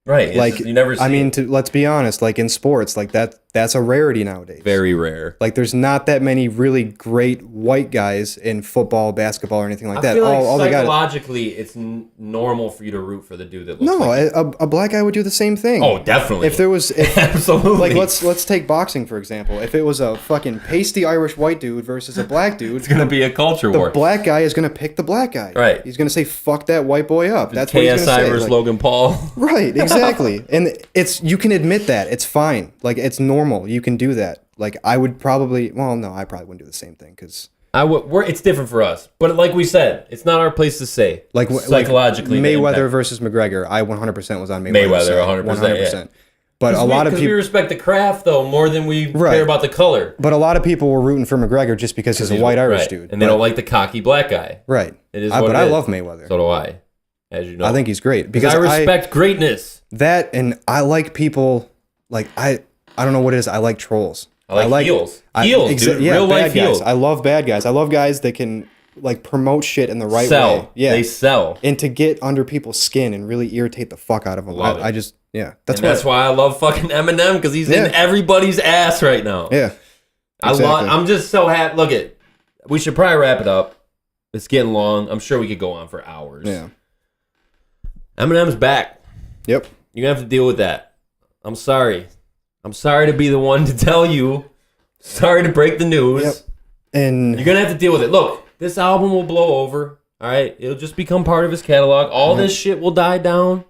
Right. Like, you never see let's be honest, like in sports, like that's a rarity nowadays. Very rare. Like there's not that many really great white guys in football, basketball, or anything like that. I feel like psychologically, it's normal for you to root for the dude that looks like a black guy would do the same thing. Oh, definitely. Absolutely. Like let's take boxing for example. If it was a fucking pasty Irish white dude versus a black dude, it's gonna be a culture war. The black guy is gonna pick the black guy. Right. He's gonna say fuck that white boy up. That's what he's gonna say. KSI versus Logan Paul. Right. Exactly. And you can admit that. It's fine. Like, it's normal. You can do that. Like, I probably wouldn't do the same thing because... It's different for us. But like we said, it's not our place to say. Like, psychologically. Mayweather versus McGregor, I 100% was on Mayweather. Mayweather, 100%. Yeah. But a lot of people... Because we respect the craft, though, more than we care about the color. But a lot of people were rooting for McGregor just because he's a white Irish dude. And they don't like the cocky black guy. Right. It is But I love Mayweather. So do I. As you know. I think he's great. Because I respect greatness. That, and I like people, like, I don't know what it is. I like trolls. I like heels. Heels, dude. Yeah, real life heels. I love bad guys. I love guys that can like promote shit in the right sell. way. Yeah, they sell. And to get under people's skin and really irritate the fuck out of them. I just that's why I love fucking Eminem, because he's in everybody's ass right now. Yeah, exactly. I'm just so happy. Look we should probably wrap it up. It's getting long. I'm sure we could go on for hours. Yeah. Eminem's back. Yep. You're gonna have to deal with that. I'm sorry. I'm sorry to be the one to tell you. Sorry to break the news. Yep. And you're gonna have to deal with it. Look, this album will blow over. All right, it'll just become part of his catalog. All this shit will die down.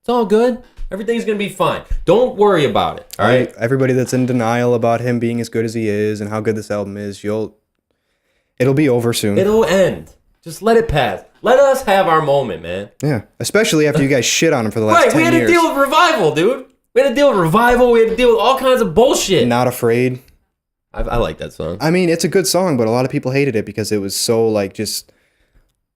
It's all good. Everything's gonna be fine. Don't worry about it. All right. Everybody that's in denial about him being as good as he is and how good this album is, it'll be over soon. It'll end. Just let it pass. Let us have our moment, man. Yeah, especially after you guys shit on him for the last 10 years. Right, we had to deal with Revival, dude. We had to deal with Revival. We had to deal with all kinds of bullshit. Not Afraid. I like that song. I mean, it's a good song, but a lot of people hated it because it was so, like, just,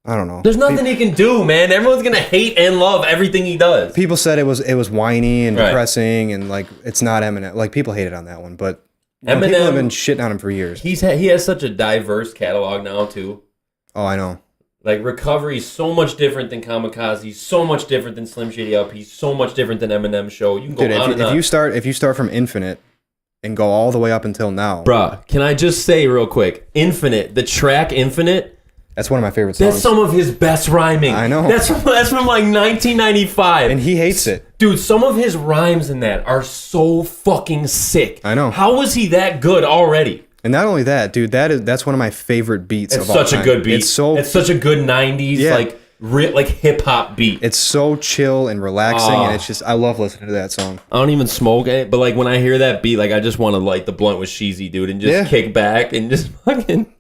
I don't know. There's nothing he can do, man. Everyone's going to hate and love everything he does. People said it was whiny and depressing and, like, it's not Eminem. Like, people hated on that one, but Eminem, people have been shitting on him for years. He has such a diverse catalog now, too. Oh, I know. Like, Recovery's so much different than Kamikaze, so much different than Slim Shady LP, so much different than Eminem Show. You can go on and on. If you start from Infinite and go all the way up until now. Bruh, can I just say real quick, Infinite, the track Infinite, that's one of my favorite songs. That's some of his best rhyming. I know. That's from like 1995. And he hates it. Dude, some of his rhymes in that are so fucking sick. I know. How was he that good already? And not only that, dude, that's one of my favorite beats of all time. It's such a good beat. It's such a good 90s like hip hop beat. It's so chill and relaxing, and it's just I love listening to that song. I don't even smoke it, but like when I hear that beat, like I just want to light the blunt with Sheezy, dude, and just kick back and just fucking.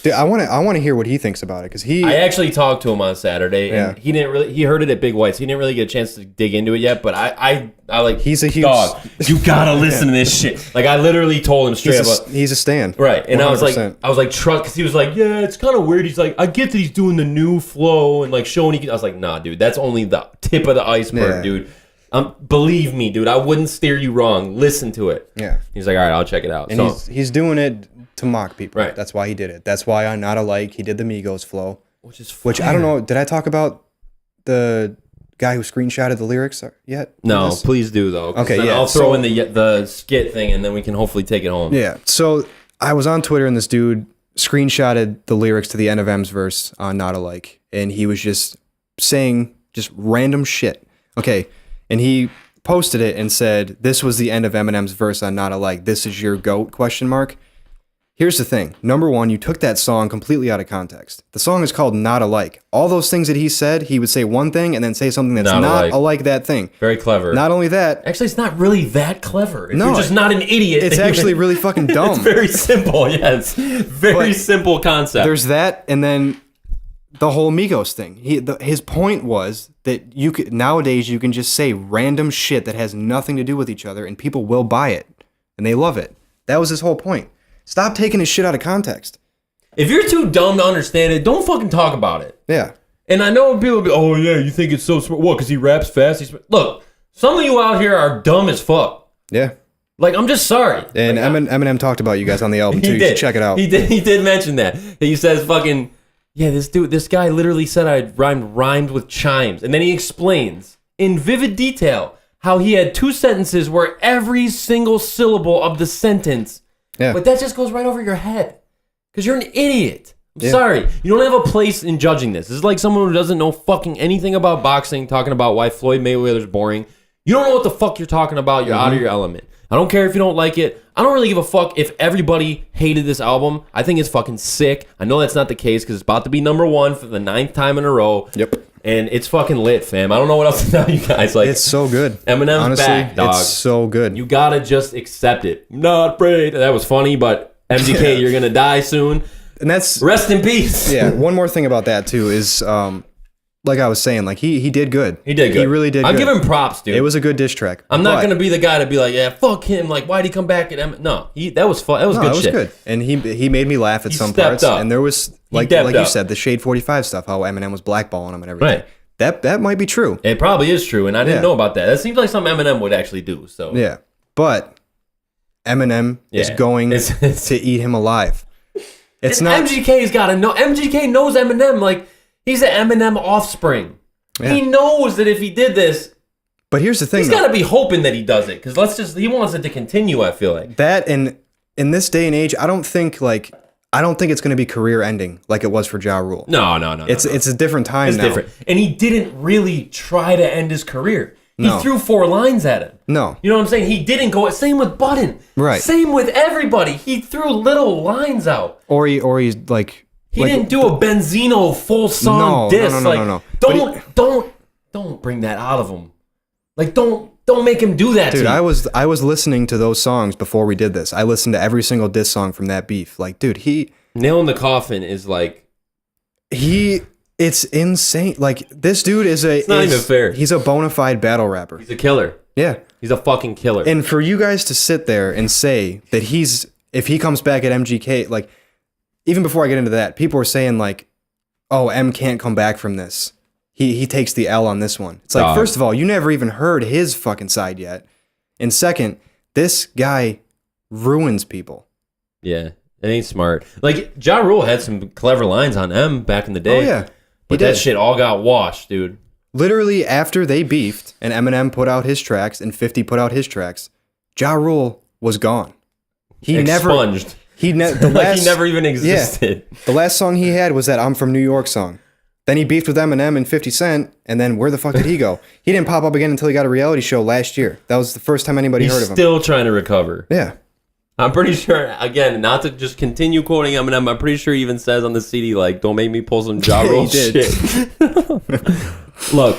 Dude, I want to hear what he thinks about it, because I actually talked to him on Saturday, and he heard it at Big White's. He didn't really get a chance to dig into it yet, but I like, he's a huge dog. You gotta listen to this shit. Like I literally told him straight up. He's a stan, right? And 100%. I was like, truck, because he was like, yeah, it's kind of weird. He's like, I get that he's doing the new flow and like showing. I was like, nah, dude, that's only the tip of the iceberg, dude. Believe me, dude, I wouldn't steer you wrong. Listen to it. Yeah. He's like, all right, I'll check it out. And he's doing it to mock people. Right. That's why he did it. That's why on Not Alike he did the Migos flow. Which I don't know. Did I talk about the guy who screenshotted the lyrics yet? No, please do though. Okay, yeah. I'll throw in the skit thing, and then we can hopefully take it home. Yeah. So I was on Twitter, and this dude screenshotted the lyrics to the end of M's verse on Not Alike, and he was just saying just random shit. Okay, and he posted it and said, "This was the end of Eminem's verse on Not Alike. This is your GOAT?" ? Here's the thing. Number one, you took that song completely out of context. The song is called Not Alike. All those things that he said, he would say one thing and then say something that's not alike that thing. Very clever. Not only that. Actually, it's not really that clever. If you're just not an idiot. It's actually really fucking dumb. It's very simple, yes. Very simple concept. There's that, and then the whole Migos thing. His point was that nowadays you can just say random shit that has nothing to do with each other, and people will buy it, and they love it. That was his whole point. Stop taking his shit out of context. If you're too dumb to understand it, don't fucking talk about it. Yeah. And I know people be, oh yeah, you think it's so smart. What, because he raps fast? Look, some of you out here are dumb as fuck. Yeah. Like, I'm just sorry. And like, Eminem talked about you guys on the album too. You should check it out. He did mention that. He says fucking, yeah, this guy literally said I rhymed with chimes. And then he explains in vivid detail how he had two sentences where every single syllable of the sentence. Yeah. But that just goes right over your head. Because you're an idiot. I'm sorry. You don't have a place in judging this. This is like someone who doesn't know fucking anything about boxing talking about why Floyd Mayweather's boring. You don't know what the fuck you're talking about. You're out of your element. I don't care if you don't like it. I don't really give a fuck if everybody hated this album. I think it's fucking sick. I know that's not the case because it's about to be #1 for the 9th time in a row. Yep. And it's fucking lit, fam. I don't know what else to tell you guys. Like, it's so good. Eminem's honestly, back, dog. It's so good. You gotta just accept it. Not afraid. That was funny, but MDK, you're gonna die soon. And that's rest in peace. Yeah. One more thing about that too is, like I was saying, like he did good. He did good. He really did. I'm good. giving props, dude. It was a good diss track. I'm not gonna be the guy to be like, yeah, fuck him. Like, why'd he come back at No, that was fun. That was good shit. Good. And he made me laugh at some parts. Up. And there was like you said, the Shade 45 stuff, how Eminem was blackballing him and everything. Right. That might be true. It probably is true, and I didn't know about that. That seems like something Eminem would actually do. So yeah, but Eminem is going to eat him alive. It's not. MGK's got to know. MGK knows Eminem. Like, he's an Eminem offspring. Yeah. He knows that if he did this, but here's the thing, he's got to be hoping that he does it, because he wants it to continue. I feel like that, and in this day and age, I don't think it's going to be career ending like it was for Ja Rule. No. It's a different time now. Different, and he didn't really try to end his career. He threw 4 lines at him. No, you know what I'm saying? He didn't go. Same with Button. Right. Same with everybody. He threw little lines out. Or he's like. He didn't do a Benzino full song diss. No. Don't bring that out of him. Like, don't make him do that. Dude, to you. I was listening to those songs before we did this. I listened to every single diss song from that beef. Like, dude, Nail in the Coffin is like, it's insane. Like, this dude it's not even fair. He's a bona fide battle rapper. He's a killer. Yeah, he's a fucking killer. And for you guys to sit there and say that if he comes back at MGK, like, even before I get into that, people were saying like, oh, M can't come back from this. He takes the L on this one. It's like, first of all, you never even heard his fucking side yet. And second, this guy ruins people. Yeah, it ain't smart. Like, Ja Rule had some clever lines on M back in the day. Oh, yeah. But that shit all got washed, dude. Literally, after they beefed and Eminem put out his tracks and 50 put out his tracks, Ja Rule was gone. He expunged. He never even existed. Yeah, the last song he had was that I'm From New York song. Then he beefed with Eminem and 50 Cent, and then where the fuck did he go? He didn't pop up again until he got a reality show last year. That was the first time anybody heard of him. He's still trying to recover. Yeah. I'm pretty sure, again, not to just continue quoting Eminem, I'm pretty sure he even says on the CD, like, don't make me pull some Ja Rule shit. Look,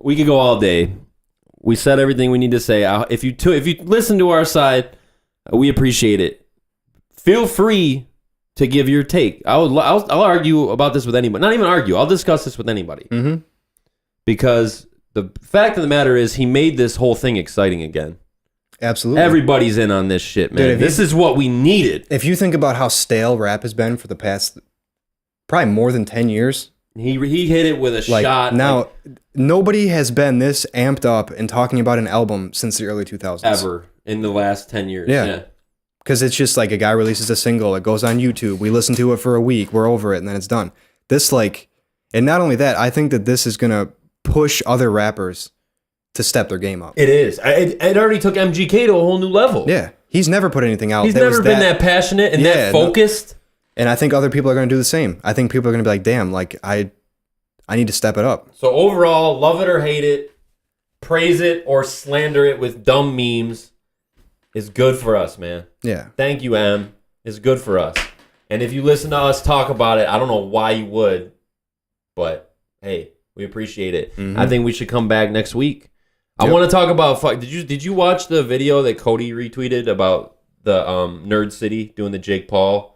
we could go all day. We said everything we need to say. If you listen to our side, we appreciate it. Feel free to give your take. I'll argue about this with anybody. Not even argue. I'll discuss this with anybody. Mm-hmm. Because the fact of the matter is, he made this whole thing exciting again. Absolutely. Everybody's in on this shit, man. Dude, this is what we needed. If you think about how stale rap has been for the past probably more than 10 years. He hit it with a shot. Now, nobody has been this amped up and talking about an album since the early 2000s. Ever in the last 10 years. Yeah. Because it's just like a guy releases a single, it goes on YouTube, we listen to it for a week, we're over it, and then it's done. And not only that, I think that this is going to push other rappers to step their game up. It is. It already took MGK to a whole new level. Yeah. He's never put anything out. He's never been that passionate and that focused. And I think other people are going to do the same. I think people are going to be like, damn, like, I need to step it up. So overall, love it or hate it, praise it or slander it with dumb memes is good for us, man. Yeah. Thank you, Em. It's good for us. And if you listen to us talk about it, I don't know why you would, but hey, we appreciate it. Mm-hmm. I think we should come back next week. Yep. I want to talk about. Did you watch the video that Cody retweeted about the Nerd City doing the Jake Paul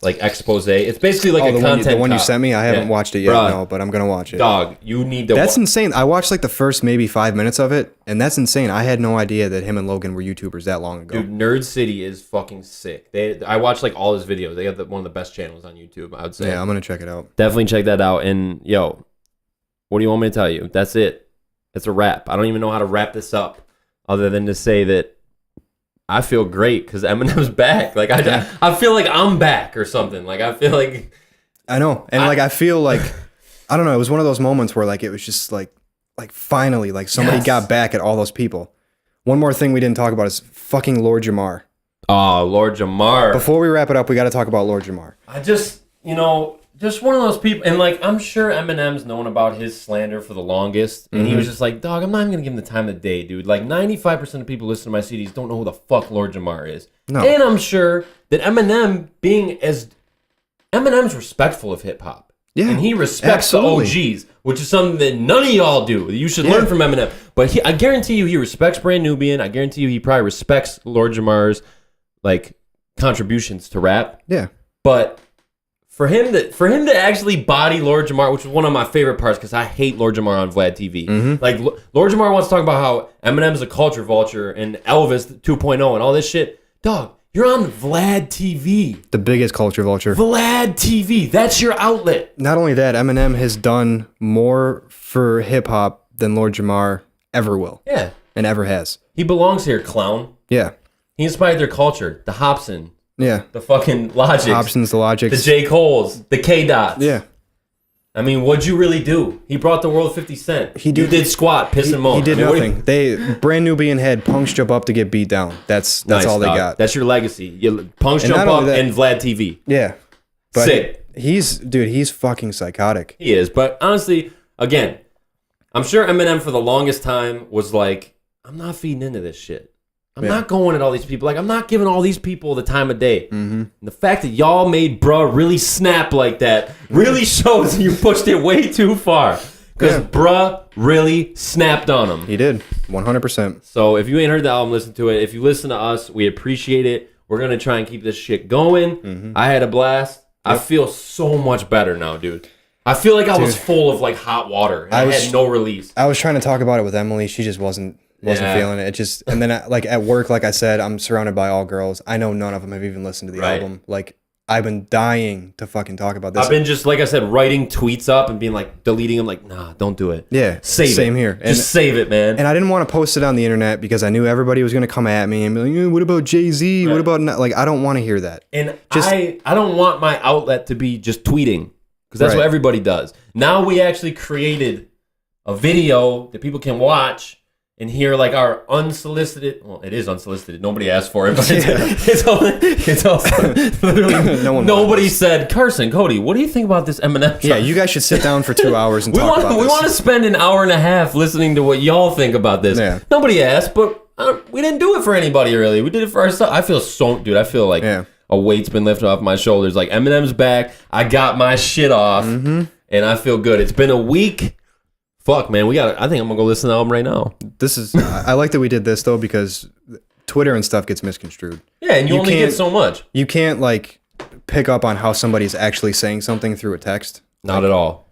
expose? It's basically like a content. The one you sent me, I haven't watched it yet, no, but I'm gonna watch it. Dog, you need to. That's insane. I watched the first maybe 5 minutes of it, and that's insane. I had no idea that him and Logan were YouTubers that long ago. Dude, Nerd City is fucking sick. I watched all his videos. They have one of the best channels on YouTube, I would say. Yeah, I'm gonna check it out. Definitely check that out. And yo, what do you want me to tell you? That's it. It's a wrap. I don't even know how to wrap this up other than to say that I feel great because Eminem's back. I feel like I'm back or something. I feel like I know, and I feel like I don't know. It was one of those moments where it was just like finally somebody got back at all those people. One more thing we didn't talk about is fucking Lord Jamar. Oh, Lord Jamar. Before we wrap it up, we got to talk about Lord Jamar. I just one of those people, and I'm sure Eminem's known about his slander for the longest, and he was just like, dog, I'm not even gonna give him the time of the day, dude. 95% of people listening to my CDs don't know who the fuck Lord Jamar is. No. And I'm sure that Eminem's respectful of hip hop. Yeah, and he respects the OGs, which is something that none of y'all do. You should learn from Eminem. But I guarantee you, he respects Brand Nubian. I guarantee you, he probably respects Lord Jamar's contributions to rap. Yeah, but For him to actually body Lord Jamar, which was one of my favorite parts, because I hate Lord Jamar on Vlad TV. Mm-hmm. Lord Jamar wants to talk about how Eminem's a culture vulture and Elvis 2.0 and all this shit. Dog, you're on Vlad TV. The biggest culture vulture. Vlad TV. That's your outlet. Not only that, Eminem has done more for hip-hop than Lord Jamar ever will. Yeah. And ever has. He belongs here, clown. Yeah. He inspired their culture. The Hobson. Yeah. The fucking Logics. Hobson's, the Logics. The J. Coles. The K. Dots. Yeah. I mean, what'd you really do? He brought the world 50 Cent. You did squat, piss and moan. He did nothing. They brand new being head, punks jump up to get beat down. That's nice, all they got. That's your legacy. Punks jump up and Vlad TV. Yeah. But sick. He's fucking psychotic. He is. But honestly, again, I'm sure Eminem for the longest time was like, I'm not feeding into this shit. I'm not going at all these people. Like, I'm not giving all these people the time of day. Mm-hmm. And the fact that y'all made bruh really snap like that really shows you pushed it way too far. Because bruh really snapped on him. He did. 100%. So if you ain't heard the album, listen to it. If you listen to us, we appreciate it. We're going to try and keep this shit going. Mm-hmm. I had a blast. Yep. I feel so much better now, dude. I feel like I was full of like hot water. And I had no release. I was trying to talk about it with Emily. She just wasn't feeling it. And then like at work, like I said, I'm surrounded by all girls. I know none of them have even listened to the album. Like, I've been dying to fucking talk about this. I've been just, like I said, writing tweets up and being like, deleting them, like, nah, don't do it. Yeah. Same here. Just save it, man. And I didn't want to post it on the internet because I knew everybody was going to come at me and be like, what about Jay-Z? Right. What about, like, I don't want to hear that. And I don't want my outlet to be just tweeting because that's what everybody does. Now we actually created a video that people can watch and hear like our unsolicited, well, it is unsolicited. Nobody asked for it, but it's also literally nobody said, Carson, Cody, what do you think about this Eminem song? Yeah, you guys should sit down for 2 hours and talk about this. We want to spend an hour and a half listening to what y'all think about this. Yeah. Nobody asked, but we didn't do it for anybody really. We did it for ourselves. I feel like a weight's been lifted off my shoulders. Like Eminem's back. I got my shit off, and I feel good. It's been a week. Fuck, man, I think I'm gonna go listen to the album right now. I like that we did this though because Twitter and stuff gets misconstrued. Yeah, and you only get so much. You can't like pick up on how somebody's actually saying something through a text. Not at all.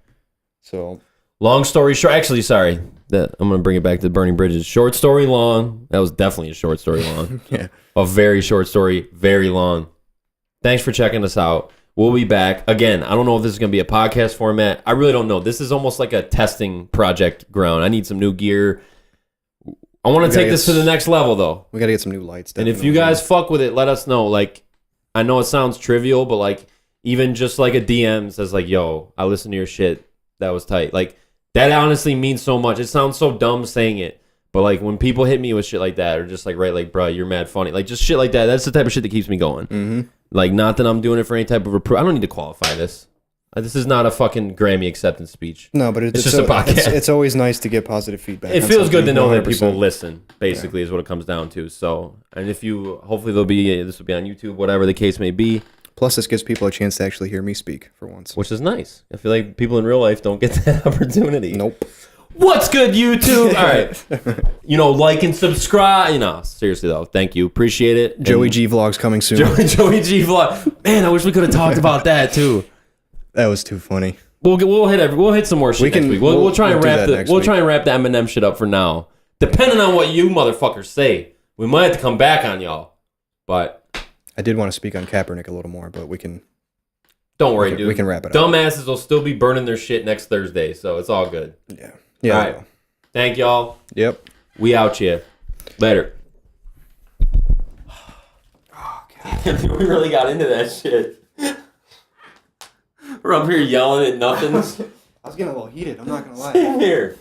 So, long story short. Actually, sorry, I'm gonna bring it back to Burning Bridges. Short story long. That was definitely a short story long. Yeah, a very short story, very long. Thanks for checking us out. We'll be back. Again, I don't know if this is going to be a podcast format. I really don't know. This is almost like a testing project ground. I need some new gear. I want to take this to the next level, though. We got to get some new lights. And if you guys fuck with it, let us know. Like, I know it sounds trivial, but like, even just like a DM says like, yo, I listened to your shit. That was tight. Like, that honestly means so much. It sounds so dumb saying it. But like, when people hit me with shit like that, or just like, like, bro, you're mad funny. Like, just shit like that. That's the type of shit that keeps me going. Mm-hmm. Like, not that I'm doing it for any type of approval. I don't need to qualify this. This is not a fucking Grammy acceptance speech. No, but it's just a podcast. It's always nice to get positive feedback. It feels good to know 100%. That people listen, basically, is what it comes down to. So, and if you, hopefully this will be on YouTube, whatever the case may be. Plus, this gives people a chance to actually hear me speak for once. Which is nice. I feel like people in real life don't get that opportunity. Nope. What's good, YouTube? All right. Like and subscribe. Seriously, though. Thank you. Appreciate it. Joey G Vlogs coming soon. Joey G Vlog. Man, I wish we could have talked about that, too. That was too funny. We'll hit some more shit next week. We'll try and wrap the Eminem shit up for now. Depending on what you motherfuckers say, we might have to come back on y'all. But I did want to speak on Kaepernick a little more, but we can... Don't worry, dude. We can wrap it up. Dumbasses will still be burning their shit next Thursday, so it's all good. Yeah. All right. Thank y'all. Yep. We out here. Later. Oh, God. We really got into that shit. We're up here yelling at nothings. I was getting a little heated. I'm not going to lie. Same here.